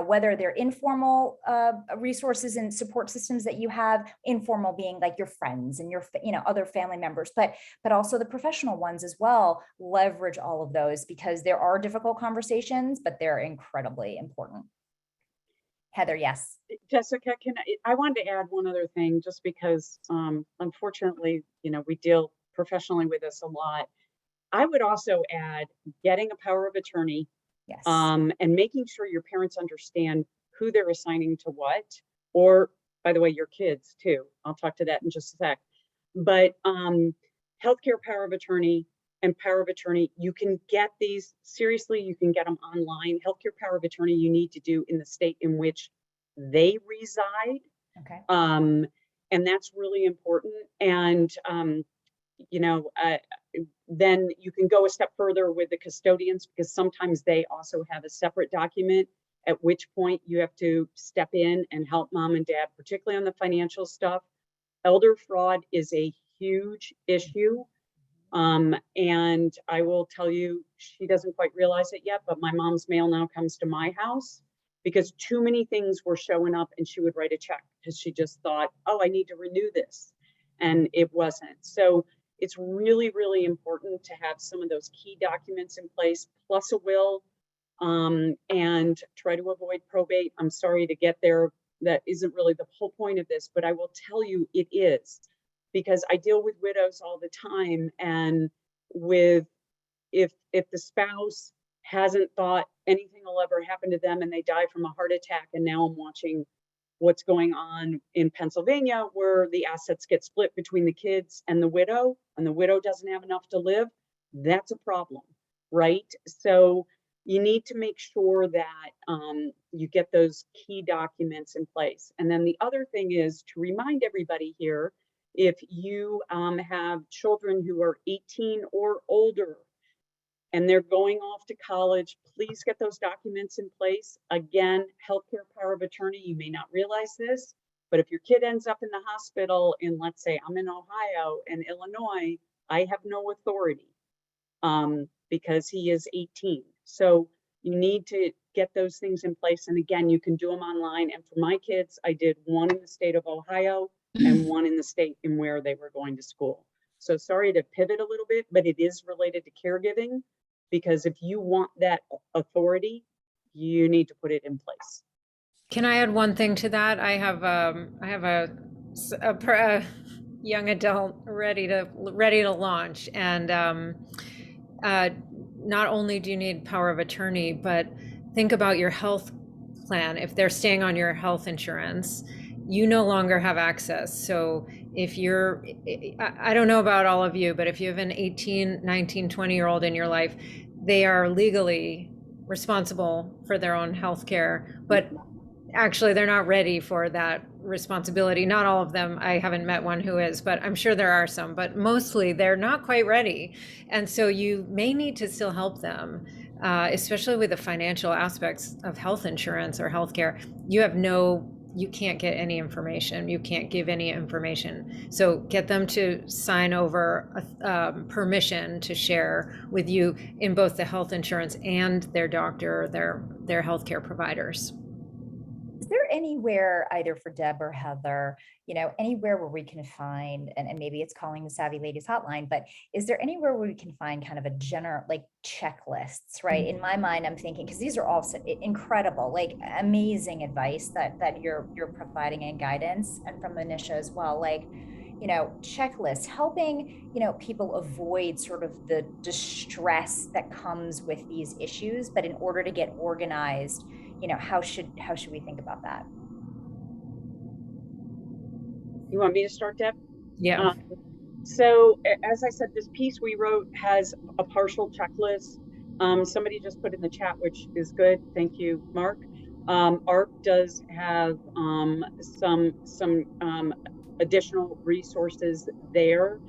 [SPEAKER 2] whether they're informal resources and support systems that you have, informal being like your friends and your, other family members, but also the professional ones as well, leverage all of those, because there are difficult conversations, but they're incredibly important. Heather, yes.
[SPEAKER 4] Jessica, I wanted to add one other thing, just because unfortunately, we deal professionally with this a lot. I would also add getting a power of attorney.
[SPEAKER 2] Yes.
[SPEAKER 4] And making sure your parents understand who they're assigning to what, or by the way, your kids too. I'll talk to that in just a sec. But healthcare power of attorney and power of attorney, you can get these, seriously, you can get them online. Healthcare power of attorney you need to do in the state in which they reside.
[SPEAKER 2] Okay.
[SPEAKER 4] And that's really important. And then you can go a step further with the custodians, because sometimes they also have a separate document, at which point you have to step in and help mom and dad, particularly on the financial stuff. Elder fraud is a huge issue. And I will tell you, she doesn't quite realize it yet, but my mom's mail now comes to my house because too many things were showing up and she would write a check because she just thought, oh, I need to renew this. And it wasn't. So it's really, really important to have some of those key documents in place, plus a will, and try to avoid probate. I'm sorry to get there. That isn't really the whole point of this, but I will tell you it is, because I deal with widows all the time. And with, if the spouse hasn't thought anything will ever happen to them and they die from a heart attack, and now I'm watching what's going on in Pennsylvania where the assets get split between the kids and the widow doesn't have enough to live, that's a problem, right? So you need to make sure that you get those key documents in place. And then the other thing is to remind everybody here, if you have children who are 18 or older and they're going off to college, please get those documents in place. Again, healthcare power of attorney, you may not realize this, but if your kid ends up in the hospital in, let's say I'm in Ohio and Illinois, I have no authority because he is 18. So you need to get those things in place. And again, you can do them online. And for my kids, I did one in the state of Ohio and one in the state in where they were going to school. So sorry to pivot a little bit, but it is related to caregiving, because if you want that authority, you need to put it in place.
[SPEAKER 5] Can I add one thing to that? I have a young adult ready to launch, and not only do you need power of attorney, but think about your health plan. If they're staying on your health insurance, you no longer have access. So if you're, I don't know about all of you, but if you have an 18, 19, 20-year-old in your life, they are legally responsible for their own health care, but actually they're not ready for that responsibility. Not all of them. I haven't met one who is, but I'm sure there are some, but mostly they're not quite ready. And so you may need to still help them, especially with the financial aspects of health insurance or healthcare. You can't get any information. You can't give any information. So get them to sign over permission to share with you in both the health insurance and their doctor, their healthcare providers.
[SPEAKER 2] Is there anywhere, either for Deb or Heather, anywhere where we can find, and maybe it's calling the Savvy Ladies Hotline, but is there anywhere where we can find kind of a general, like, checklists, right? In my mind, I'm thinking, because these are all incredible, like amazing advice that you're providing, and guidance, and from Manisha as well, like, checklists, helping, people avoid sort of the distress that comes with these issues. But in order to get organized, how should we think about that?
[SPEAKER 4] You want me to start, Deb?
[SPEAKER 5] Yeah.
[SPEAKER 4] So as I said, this piece we wrote has a partial checklist. Somebody just put in the chat, which is good. Thank you, Mark. ARC does have some additional resources there.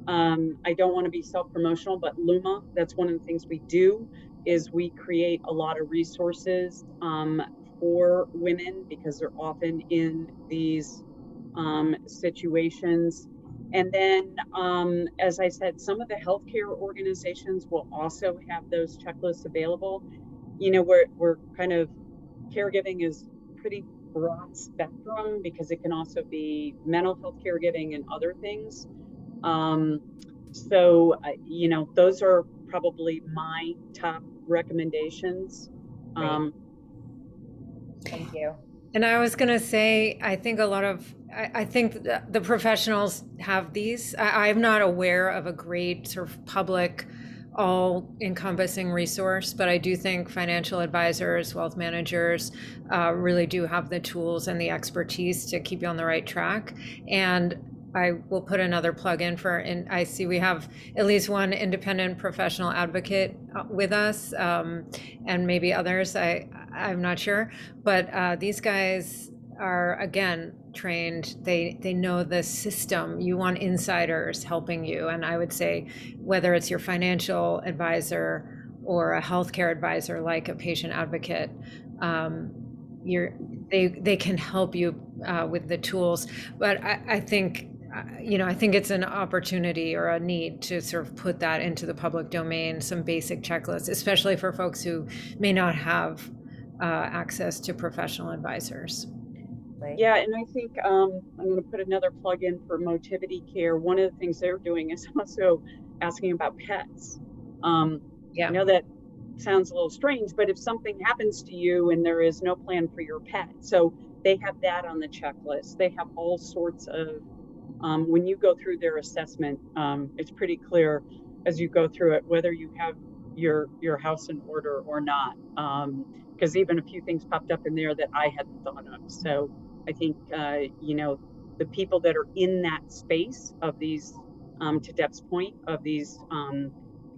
[SPEAKER 4] I don't want to be self-promotional, but Luma, that's one of the things we do, is we create a lot of resources for women, because they're often in these situations. And then, as I said, some of the healthcare organizations will also have those checklists available. We're kind of, caregiving is pretty broad spectrum, because it can also be mental health caregiving and other things. So, those are probably my top recommendations.
[SPEAKER 2] Thank you.
[SPEAKER 5] And I was going to say, I think I think the professionals have these. I'm not aware of a great sort of public, all-encompassing resource, but I do think financial advisors, wealth managers really do have the tools and the expertise to keep you on the right track. And I will put another plug in and I see we have at least one independent professional advocate with us, and maybe others, I'm not sure, but these guys are, again, trained. They know the system. You want insiders helping you. And I would say, whether it's your financial advisor or a healthcare advisor, like a patient advocate, they can help you with the tools. But I think I think it's an opportunity or a need to sort of put that into the public domain, some basic checklists, especially for folks who may not have access to professional advisors.
[SPEAKER 4] Yeah, and I think I'm going to put another plug in for Motivity Care. One of the things they're doing is also asking about pets.
[SPEAKER 5] Yeah.
[SPEAKER 4] I know that sounds a little strange, but if something happens to you and there is no plan for your pet, so they have that on the checklist. They have all sorts of, when you go through their assessment, it's pretty clear as you go through it whether you have your house in order or not. Because even a few things popped up in there that I hadn't thought of. So I think, the people that are in that space of these, to Deb's point, of these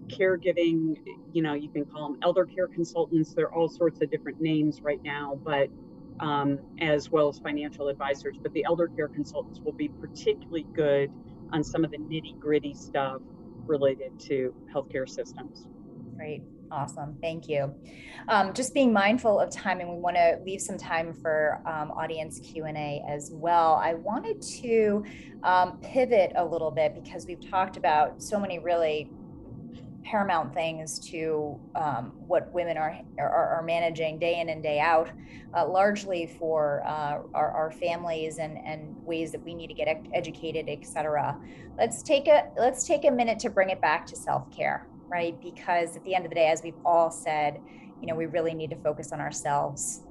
[SPEAKER 4] caregiving, you can call them elder care consultants. There are all sorts of different names right now, but as well as financial advisors. But the elder care consultants will be particularly good on some of the nitty-gritty stuff related to healthcare systems.
[SPEAKER 2] Great. Awesome. Thank you. Just being mindful of time, and we want to leave some time for audience Q&A as well. I wanted to pivot a little bit because we've talked about so many really paramount things to what women are managing day in and day out, largely for our families and ways that we need to get educated, et cetera. Let's take a minute to bring it back to self-care. Right? Because at the end of the day, as we've all said, we really need to focus on ourselves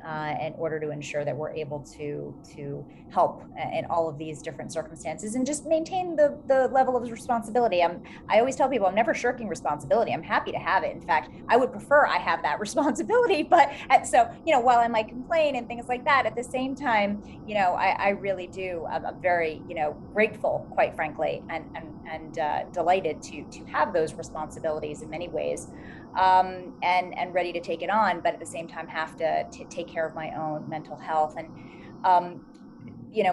[SPEAKER 2] in order to ensure that we're able to help in all of these different circumstances and just maintain the level of responsibility. I always tell people I'm never shirking responsibility. I'm happy to have it. In fact, I would prefer I have that responsibility. But while I might complain and things like that, at the same time, I really do. I'm very, grateful, quite frankly, and delighted to have those responsibilities in many ways. And ready to take it on, but at the same time have to take care of my own mental health. And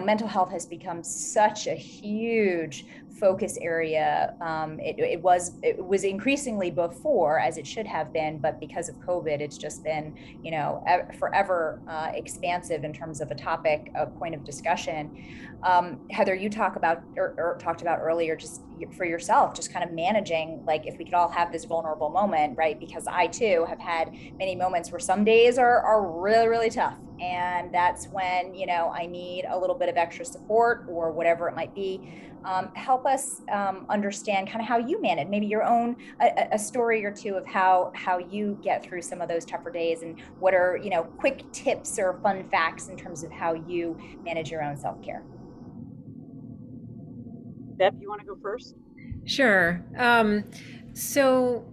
[SPEAKER 2] mental health has become such a huge focus area. It was increasingly before, as it should have been, but because of COVID, it's just been forever expansive in terms of a topic, a point of discussion. Heather, you talked about earlier, just for yourself, just kind of managing, like, if we could all have this vulnerable moment, right? Because I too have had many moments where some days are really, really tough. And that's when, I need a little bit of extra support or whatever it might be. Help us understand kind of how you manage, maybe your own, a story or two of how you get through some of those tougher days, and what are, quick tips or fun facts in terms of how you manage your own self-care.
[SPEAKER 4] Deb, you want to go first?
[SPEAKER 5] Sure. So,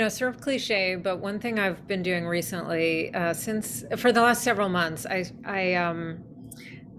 [SPEAKER 5] sort of cliche, but one thing I've been doing recently, for the last several months, I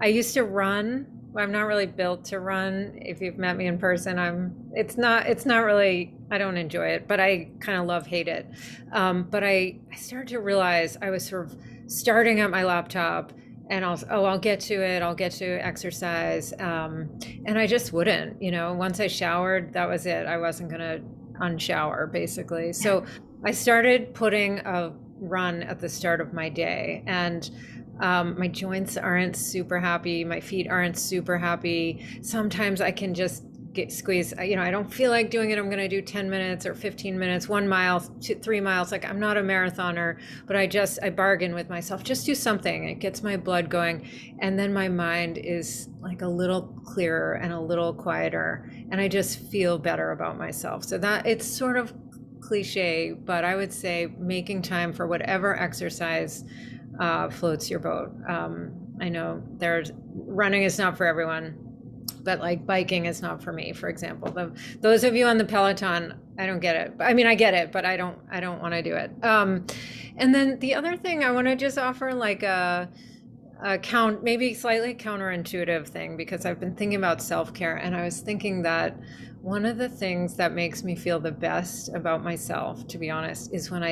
[SPEAKER 5] used to run. I'm not really built to run. If you've met me in person, it's not really, I don't enjoy it, but I kind of hate it. But I started to realize I was sort of starting at my laptop, and I'll get to it. I'll get to exercise. And I just wouldn't, once I showered, that was it. I wasn't going to unshower, basically. So I started putting a run at the start of my day, and my joints aren't super happy. My feet aren't super happy. Sometimes I can just get squeezed. I don't feel like doing it. I'm going to do 10 minutes or 15 minutes, 1 mile, 3 miles. Like, I'm not a marathoner, but I bargain with myself, just do something. It gets my blood going. And then my mind is like a little clearer and a little quieter. And I just feel better about myself. So that it's sort of cliche, but I would say making time for whatever exercise floats your boat. I know running is not for everyone, but like biking is not for me, for example. Those of you on the Peloton, I don't get it. I mean, I get it, but I don't want to do it. And then the other thing I want to just offer, like a maybe slightly counterintuitive thing, because I've been thinking about self-care, and I was thinking that one of the things that makes me feel the best about myself, to be honest, is when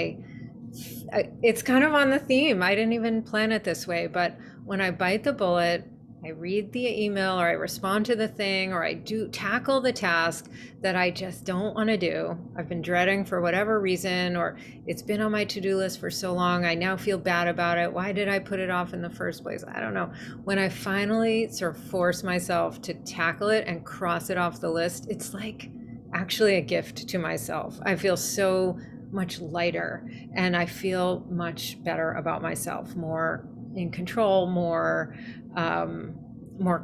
[SPEAKER 5] it's kind of on the theme. I didn't even plan it this way, but when I bite the bullet I read the email or I respond to the thing or I do tackle the task that I just don't want to do. I've been dreading for whatever reason, or it's been on my to-do list for so long. I now feel bad about it. Why did I put it off in the first place? I don't know. When I finally sort of force myself to tackle it and cross it off the list, it's like actually a gift to myself. I feel so much lighter and I feel much better about myself, more in control, more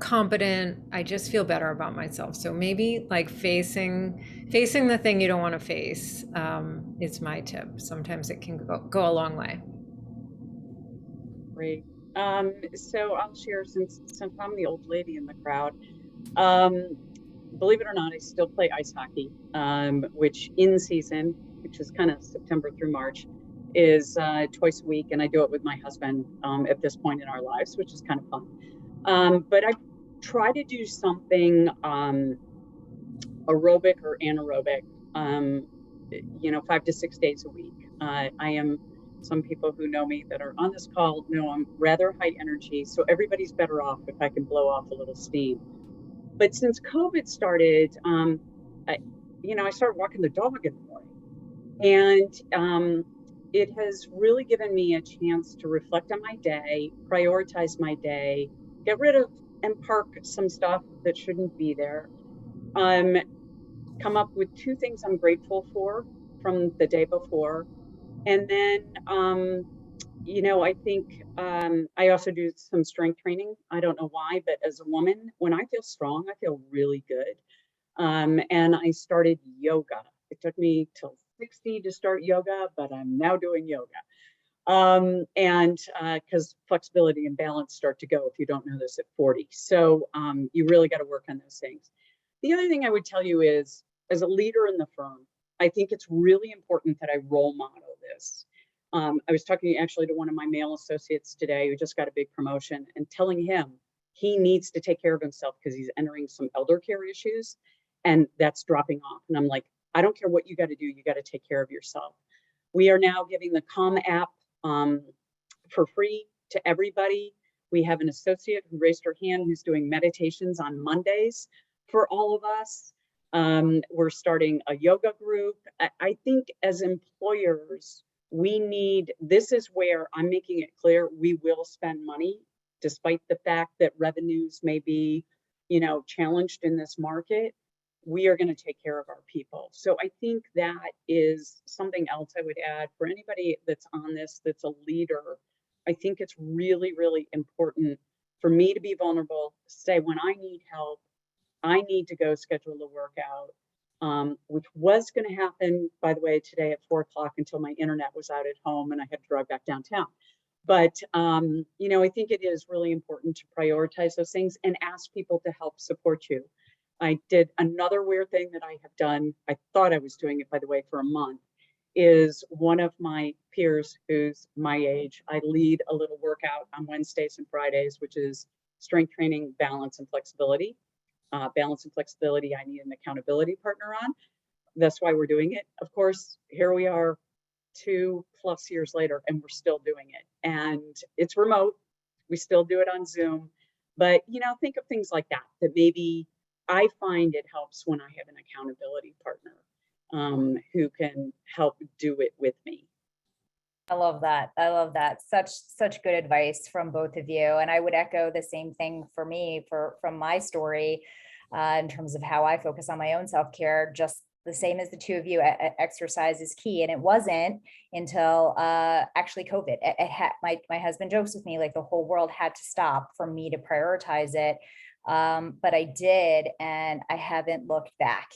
[SPEAKER 5] competent. I just feel better about myself. So maybe like facing the thing you don't want to face is my tip. Sometimes it can go a long way.
[SPEAKER 4] Great. So I'll share, since I'm the old lady in the crowd. Believe it or not, I still play ice hockey, which in season, which is kind of September through March, is twice a week, and I do it with my husband at this point in our lives, which is kind of fun. But I try to do something aerobic or anaerobic, 5 to 6 days a week. Some people who know me that are on this call know I'm rather high energy, so everybody's better off if I can blow off a little steam. But since COVID started, I started walking the dog in the morning, and it has really given me a chance to reflect on my day, prioritize my day, get rid of and park some stuff that shouldn't be there. Come up with 2 things I'm grateful for from the day before. And then, I think I also do some strength training. I don't know why, but as a woman, when I feel strong, I feel really good. And I started yoga. It took me till 60 to start yoga, but I'm now doing yoga. And because flexibility and balance start to go if you don't know this at 40. So you really got to work on those things. The other thing I would tell you is, as a leader in the firm, I think it's really important that I role model this. I was talking actually to one of my male associates today who just got a big promotion, and telling him he needs to take care of himself because he's entering some elder care issues and that's dropping off. And I'm like, I don't care what you got to do. You got to take care of yourself. We are now giving the Calm app for free to everybody. We have an associate who raised her hand who's doing meditations on Mondays for all of us. We're starting a yoga group. I think as employers, this is where I'm making it clear we will spend money, despite the fact that revenues may be, challenged in this market. We are going to take care of our people. So I think that is something else I would add for anybody that's on this, that's a leader. I think it's really, really important for me to be vulnerable, say when I need help, I need to go schedule a workout, which was going to happen, by the way, today at 4 o'clock until my internet was out at home and I had to drive back downtown. But, I think it is really important to prioritize those things and ask people to help support you. I did another weird thing that I have done. I thought I was doing it, by the way, for a month, is one of my peers who's my age, I lead a little workout on Wednesdays and Fridays, which is strength training, balance, and flexibility. Balance and flexibility, I need an accountability partner on. That's why we're doing it. Of course, here we are 2+ years later, and we're still doing it. And it's remote. We still do it on Zoom. But, think of things like that maybe I find it helps when I have an accountability partner who can help do it with me.
[SPEAKER 2] I love that. I love that. Such good advice from both of you. And I would echo the same thing for me from my story in terms of how I focus on my own self-care, just the same as the two of you. Exercise is key. And it wasn't until actually COVID. My husband jokes with me, like the whole world had to stop for me to prioritize it. But I did, and I haven't looked back.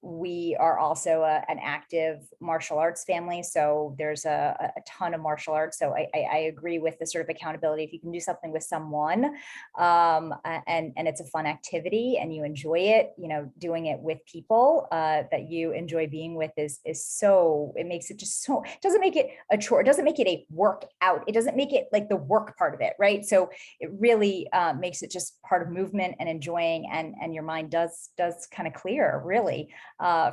[SPEAKER 2] We are also an active martial arts family, so there's a ton of martial arts. So I agree with the sort of accountability. If you can do something with someone, and it's a fun activity and you enjoy it, doing it with people that you enjoy being with is so. It makes it just so. It doesn't make it a chore. It doesn't make it a workout. It doesn't make it like the work part of it, right? So it really makes it just part of movement and enjoying, and your mind does kind of clear really.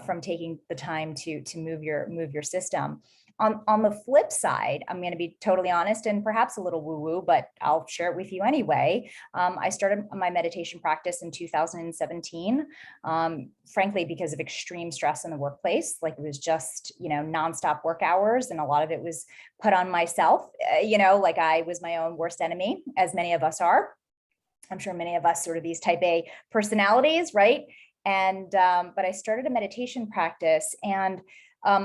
[SPEAKER 2] From taking the time to move your system. On the flip side, I'm going to be totally honest and perhaps a little woo-woo, but I'll share it with you anyway. I started my meditation practice in 2017, frankly, because of extreme stress in the workplace. Like it was just, nonstop work hours. And a lot of it was put on myself, like I was my own worst enemy, as many of us are. I'm sure many of us sort of these type A personalities, right? And, but I started a meditation practice, and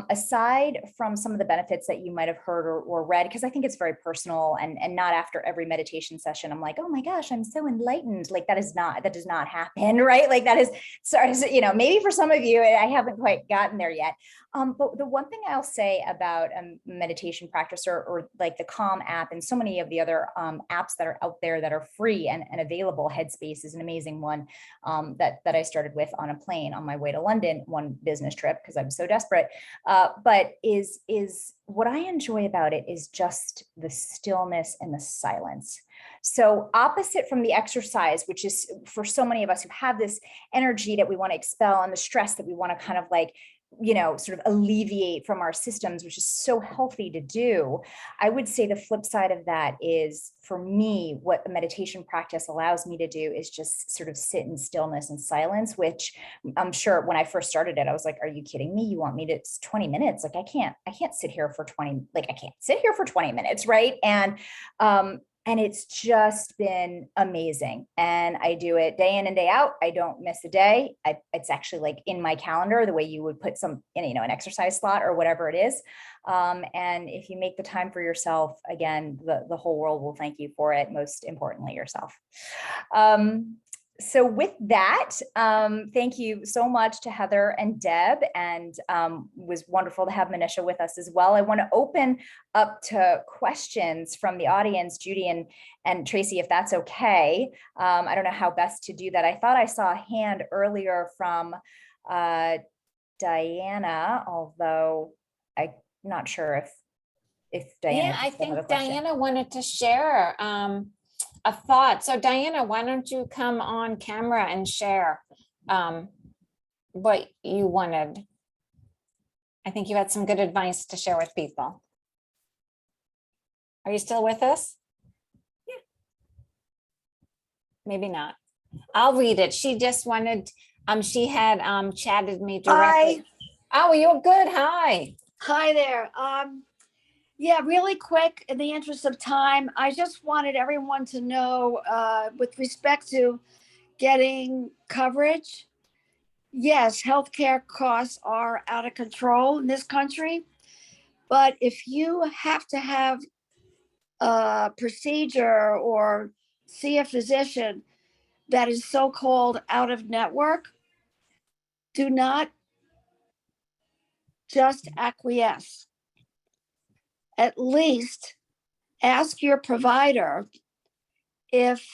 [SPEAKER 2] aside from some of the benefits that you might have heard or read, because I think it's very personal, and not after every meditation session, I'm like, oh my gosh, I'm so enlightened. Like that does not happen, right? Like that is, sorry, maybe for some of you, I haven't quite gotten there yet. But the one thing I'll say about meditation practice or like the Calm app and so many of the other apps that are out there that are free and available, Headspace is an amazing one that I started with on a plane on my way to London, one business trip, because I'm so desperate. But is what I enjoy about it is just the stillness and the silence. So opposite from the exercise, which is for so many of us who have this energy that we want to expel and the stress that we want to kind of like, sort of alleviate from our systems, which is so healthy to do. I would say the flip side of that is, for me, what the meditation practice allows me to do is just sort of sit in stillness and silence, which I'm sure when I first started it, I was like, are you kidding me? You want me to, it's 20 minutes? Like I can't sit here for 20 minutes. Right. And it's just been amazing. And I do it day in and day out. I don't miss a day. It's actually like in my calendar, the way you would put some, an exercise slot or whatever it is. And if you make the time for yourself, again, the whole world will thank you for it. Most importantly, yourself. So with that, thank you so much to Heather and Deb, and was wonderful to have Manisha with us as well. I want to open up to questions from the audience, Judy and Tracy, if that's okay. I don't know how best to do that. I thought I saw a hand earlier from Diana, although I'm not sure if Diana.
[SPEAKER 1] Yeah, I think Diana wanted to share a thought. So Diana, why don't you come on camera and share what you wanted? I think you had some good advice to share with people. Are you still with us? Yeah. Maybe not. I'll read it. She just wanted, she had chatted me directly.
[SPEAKER 6] Hi.
[SPEAKER 1] Oh, you're good. Hi.
[SPEAKER 6] Hi there. Yeah, really quick, in the interest of time, I just wanted everyone to know with respect to getting coverage, yes, healthcare costs are out of control in this country. But if you have to have a procedure or see a physician that is so-called out of network, do not just acquiesce. At least ask your provider if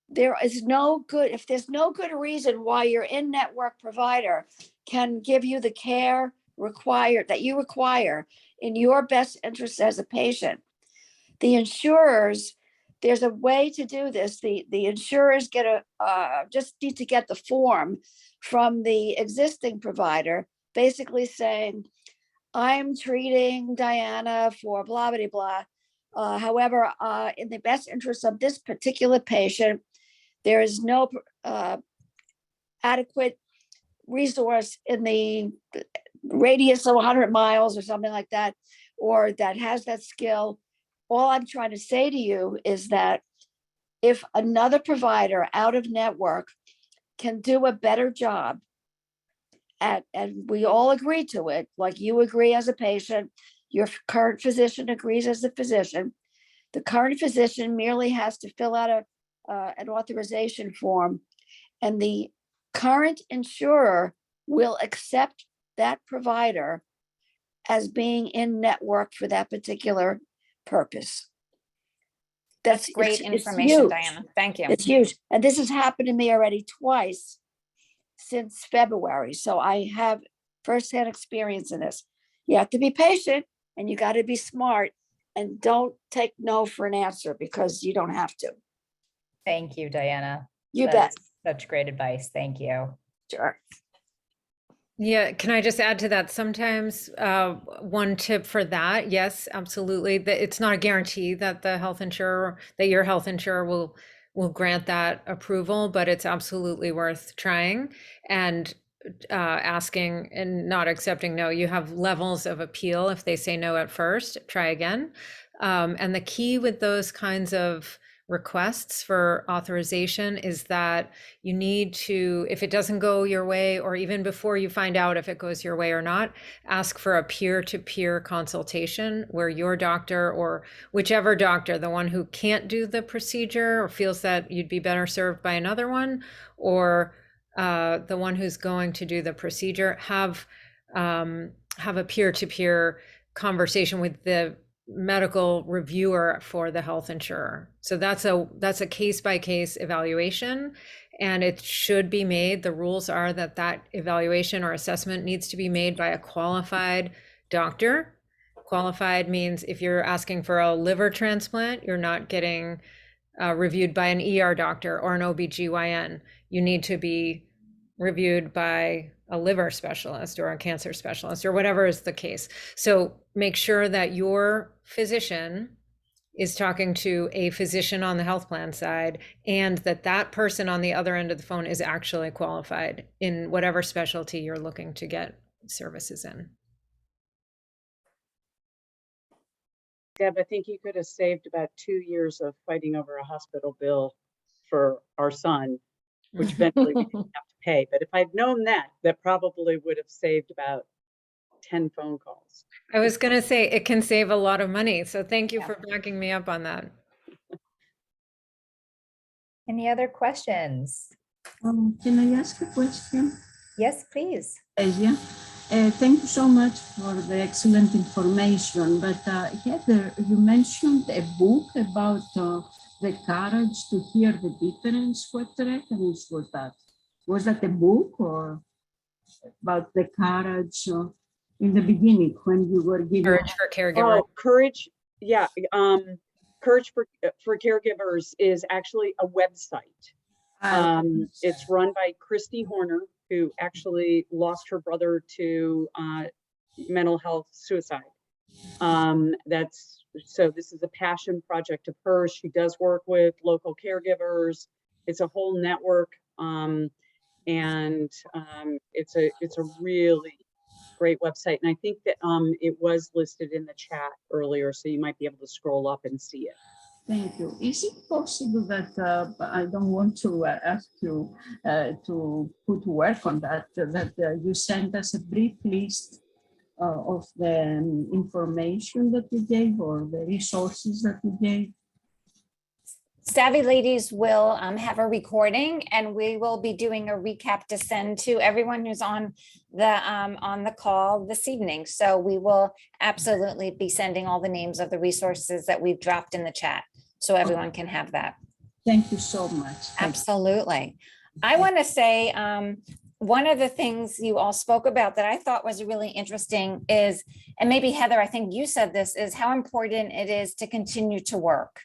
[SPEAKER 6] there's no good reason why your in-network provider can give you the care that you require in your best interest as a patient. The insurers, there's a way to do this. The insurers just need to get the form from the existing provider, basically saying, I'm treating Diana for blah, blah, blah. However, in the best interest of this particular patient, there is no adequate resource in the radius of 100 miles or something like that, or that has that skill. All I'm trying to say to you is that if another provider out of network can do a better job, and we all agree to it, like you agree as a patient, your current physician agrees as a physician. The current physician merely has to fill out an authorization form, and the current insurer will accept that provider as being in network for that particular purpose.
[SPEAKER 1] That's great information, Diana. Thank you.
[SPEAKER 6] It's huge. And this has happened to me already twice since February. So I have firsthand experience in this. You have to be patient and you got to be smart, and don't take no for an answer, because you don't have to.
[SPEAKER 2] Thank you, Diana.
[SPEAKER 6] You bet.
[SPEAKER 2] Such great advice. Thank you.
[SPEAKER 6] Sure.
[SPEAKER 5] Yeah, can I just add to that? Sometimes one tip for that, yes, absolutely. That it's not a guarantee that the health insurer, that your health insurer will grant that approval, but it's absolutely worth trying and asking and not accepting no. You have levels of appeal. If they say no at first, try again. And the key with those kinds of requests for authorization is that you need to, if it doesn't go your way, or even before you find out if it goes your way or not, ask for a peer-to-peer consultation where your doctor or whichever doctor, the one who can't do the procedure or feels that you'd be better served by another one, or the one who's going to do the procedure, have a peer-to-peer conversation with the medical reviewer for the health insurer. So that's a case-by-case evaluation, and it should be made. The rules are that that evaluation or assessment needs to be made by a qualified doctor. Qualified means if you're asking for a liver transplant, you're not getting reviewed by an ER doctor or an OBGYN. You need to be reviewed by a liver specialist or a cancer specialist or whatever is the case. So make sure that your physician is talking to a physician on the health plan side, and that that person on the other end of the phone is actually qualified in whatever specialty you're looking to get services in.
[SPEAKER 4] Deb, I think you could have saved about 2 years of fighting over a hospital bill for our son, which eventually we didn't have to pay. But if I'd known that, that probably would have saved about 10 phone calls.
[SPEAKER 5] I was going to say it can save a lot of money. So thank you
[SPEAKER 1] Yeah.
[SPEAKER 5] for backing me up on that.
[SPEAKER 2] Any other questions?
[SPEAKER 7] Can I ask a question?
[SPEAKER 2] Yes, please.
[SPEAKER 7] Yeah. Thank you so much for the excellent information. But Heather, you mentioned a book about the courage to hear the difference. What reference was that? Was that a book or about the courage in the beginning when you were giving?
[SPEAKER 5] Courage for caregivers.
[SPEAKER 4] Oh, Courage. Yeah. Courage for Caregivers is actually a website. It's run by Christy Horner, who actually lost her brother to mental health suicide. So this is a passion project of hers. She does work with local caregivers. It's a whole network. It's a really great website. And I think that it was listed in the chat earlier, so you might be able to scroll up and see it.
[SPEAKER 7] Thank you. Is it possible that I don't want to ask you to put work on that, you send us a brief list of the information that you gave or the resources that you gave?
[SPEAKER 1] Savvy Ladies will have a recording, and we will be doing a recap to send to everyone who's on the call this evening. So we will absolutely be sending all the names of the resources that we've dropped in the chat, so everyone can have that.
[SPEAKER 7] Thank you so much.
[SPEAKER 1] Absolutely. I want to say one of the things you all spoke about that I thought was really interesting is, and maybe Heather, I think you said this, is how important it is to continue to work.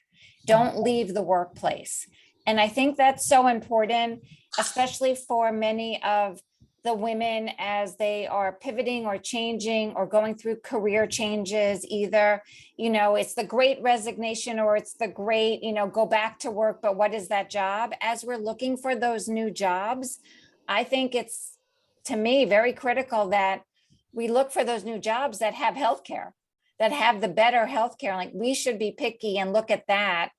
[SPEAKER 1] Don't leave the workplace. And I think that's so important, especially for many of the women as they are pivoting or changing or going through career changes. Either, it's the great resignation or it's the great, go back to work, but what is that job? As we're looking for those new jobs, I think it's, to me, very critical that we look for those new jobs that have healthcare, that have the better healthcare. Like, we should be picky and look at that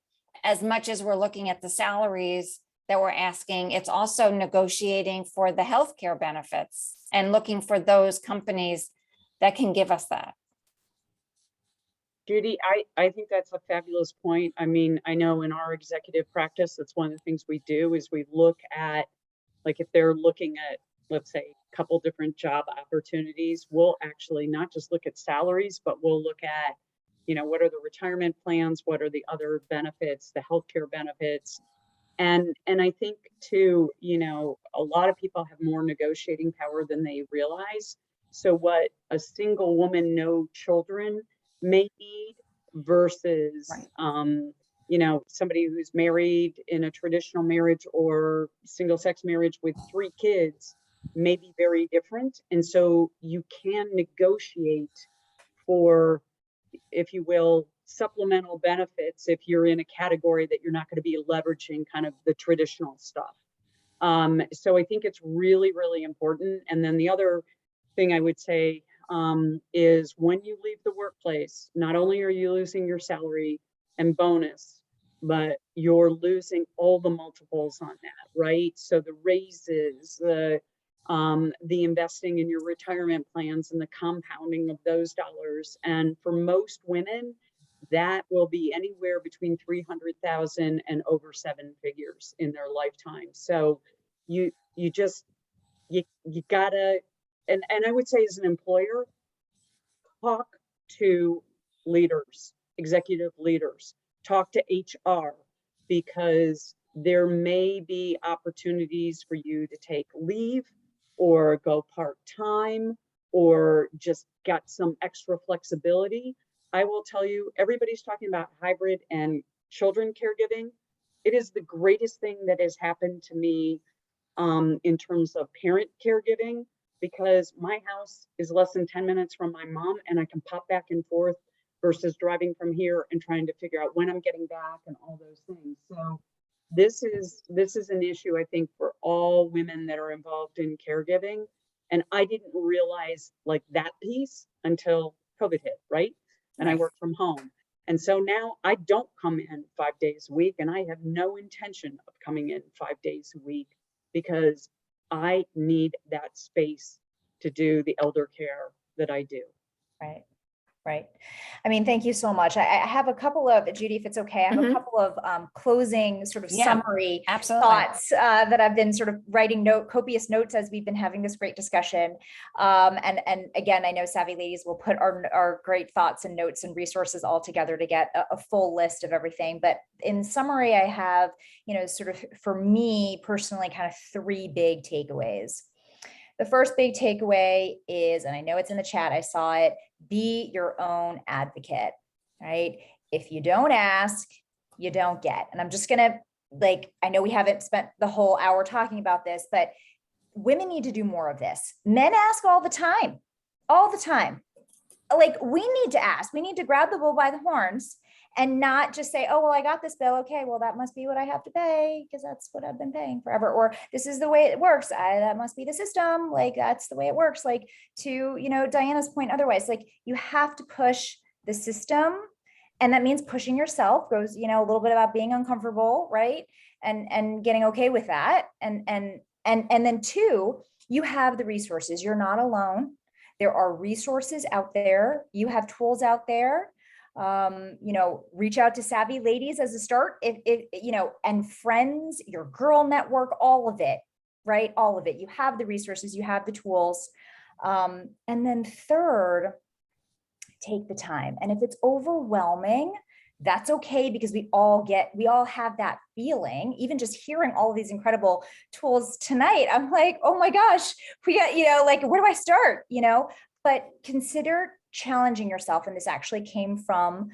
[SPEAKER 1] as much as we're looking at the salaries that we're asking. It's also negotiating for the healthcare benefits and looking for those companies that can give us that.
[SPEAKER 4] Judy, I think that's a fabulous point. I mean, I know in our executive practice, that's one of the things we do is we look at, like, if they're looking at, let's say, a couple different job opportunities, we'll actually not just look at salaries, but we'll look at, what are the retirement plans? What are the other benefits, the healthcare benefits? And I think too, a lot of people have more negotiating power than they realize. So what a single woman, no children may need versus, somebody who's married in a traditional marriage or single sex marriage with 3 kids may be very different. And so you can negotiate for, if you will, supplemental benefits if you're in a category that you're not going to be leveraging kind of the traditional stuff. So I think it's really, really important. And then the other thing I would say is when you leave the workplace, not only are you losing your salary and bonus, but you're losing all the multiples on that, right? So the raises, the investing in your retirement plans and the compounding of those dollars. And for most women, that will be anywhere between 300,000 and over 7 figures in their lifetime. So you gotta, and I would say as an employer, talk to leaders, executive leaders, talk to HR, because there may be opportunities for you to take leave or go part-time or just got some extra flexibility. I will tell you, everybody's talking about hybrid and children caregiving. It is the greatest thing that has happened to me in terms of parent caregiving, because my house is less than 10 minutes from my mom and I can pop back and forth versus driving from here and trying to figure out when I'm getting back and all those things. So this is an issue, I think, for all women that are involved in caregiving. And I didn't realize like that piece until COVID hit, right? And I work from home. And so now I don't come in 5 days a week, and I have no intention of coming in 5 days a week because I need that space to do the elder care that I do.
[SPEAKER 2] Right. Right. I mean, thank you so much. I have a couple of, Judy, if it's okay, I have a couple of closing sort of summary thoughts that I've been sort of writing copious notes as we've been having this great discussion. And again, I know Savvy Ladies will put our great thoughts and notes and resources all together to get a full list of everything. But in summary, I have, sort of for me personally, kind of 3 big takeaways. The first big takeaway is, and I know it's in the chat, I saw it, be your own advocate, right? If you don't ask, you don't get. And I'm just going to, I know we haven't spent the whole hour talking about this, but women need to do more of this. Men ask all the time, we need to ask, we need to grab the bull by the horns and not just say, oh, well, I got this bill. Okay, well, that must be what I have to pay because that's what I've been paying forever. Or this is the way it works. That must be the system. That's the way it works. To, Diana's point, otherwise, you have to push the system. And that means pushing yourself goes, a little bit about being uncomfortable, right? And getting okay with that. And then 2, you have the resources. You're not alone. There are resources out there. You have tools out there. Reach out to Savvy Ladies as a start, and friends, your girl network, all of it, right? All of it. You have the resources, you have the tools. And then 3rd, take the time. And if it's overwhelming, that's okay, because we all have that feeling. Even just hearing all of these incredible tools tonight, I'm like, oh my gosh, we got, where do I start? But consider challenging yourself. And this actually came from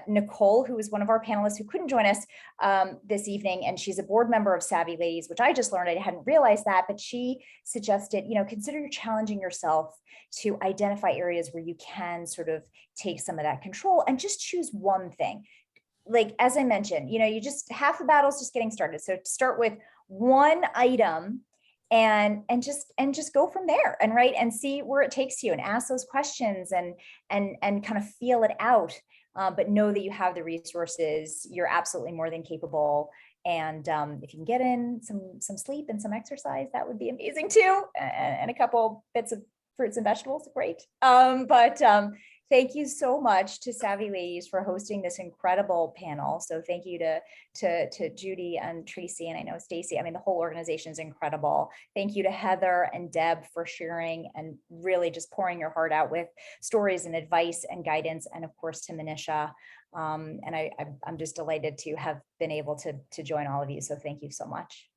[SPEAKER 2] Nicole, who was one of our panelists who couldn't join us this evening. And she's a board member of Savvy Ladies, which I just learned. I hadn't realized that, but she suggested, consider challenging yourself to identify areas where you can sort of take some of that control and just choose one thing. As I mentioned, you just half the battle is just getting started. So start with one item and just go from there and see where it takes you and ask those questions and kind of feel it out. But know that you have the resources. You're absolutely more than capable. And if you can get in some sleep and some exercise, that would be amazing too. And a couple bits of fruits and vegetables, great. Thank you so much to Savvy Ladies for hosting this incredible panel. So thank you to Judy and Tracy, and I know Stacy. I mean, the whole organization is incredible. Thank you to Heather and Deb for sharing and really just pouring your heart out with stories and advice and guidance, and of course to Manisha. And I'm just delighted to have been able to join all of you. So thank you so much.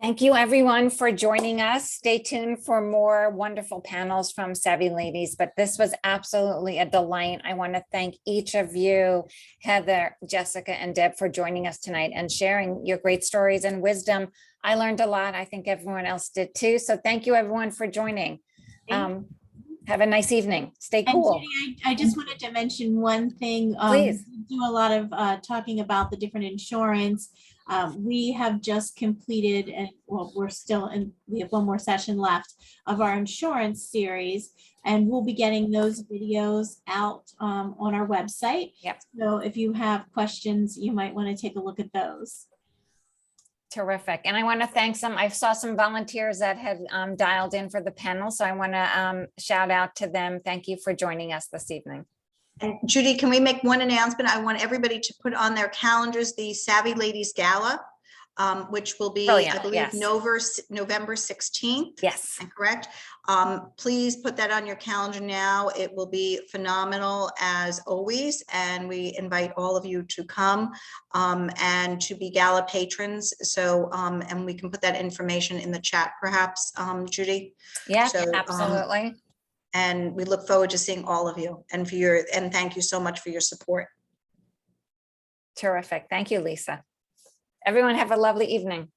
[SPEAKER 1] Thank you, everyone, for joining us. Stay tuned for more wonderful panels from Savvy Ladies, but this was absolutely a delight. I want to thank each of you, Heather, Jessica, and Deb, for joining us tonight and sharing your great stories and wisdom I learned a lot. I think everyone else did too. So thank you everyone for joining. Have a nice evening. Stay
[SPEAKER 8] And
[SPEAKER 1] cool.
[SPEAKER 8] Judy, I just wanted to mention one thing.
[SPEAKER 1] Please.
[SPEAKER 8] We do a lot of talking about the different insurance. We have just completed, and well, we have one more session left of our insurance series, and we'll be getting those videos out on our website.
[SPEAKER 1] Yep.
[SPEAKER 8] So if you have questions, you might want to take a look at those.
[SPEAKER 1] Terrific. And I want to thank I saw some volunteers that had dialed in for the panel. So I want to shout out to them. Thank you for joining us this evening.
[SPEAKER 9] And Judy, can we make one announcement? I want everybody to put on their calendars the Savvy Ladies Gala, which will be,
[SPEAKER 1] Brilliant,
[SPEAKER 9] I believe,
[SPEAKER 1] yes.
[SPEAKER 9] November 16th.
[SPEAKER 1] Yes.
[SPEAKER 9] Am I correct? Please put that on your calendar now. It will be phenomenal as always, and we invite all of you to come and to be gala patrons. So, and we can put that information in the chat, perhaps, Judy.
[SPEAKER 1] Yeah,
[SPEAKER 9] So,
[SPEAKER 1] absolutely.
[SPEAKER 9] And we look forward to seeing all of you and thank you so much for your support.
[SPEAKER 1] Terrific. Thank you, Lisa. Everyone have a lovely evening.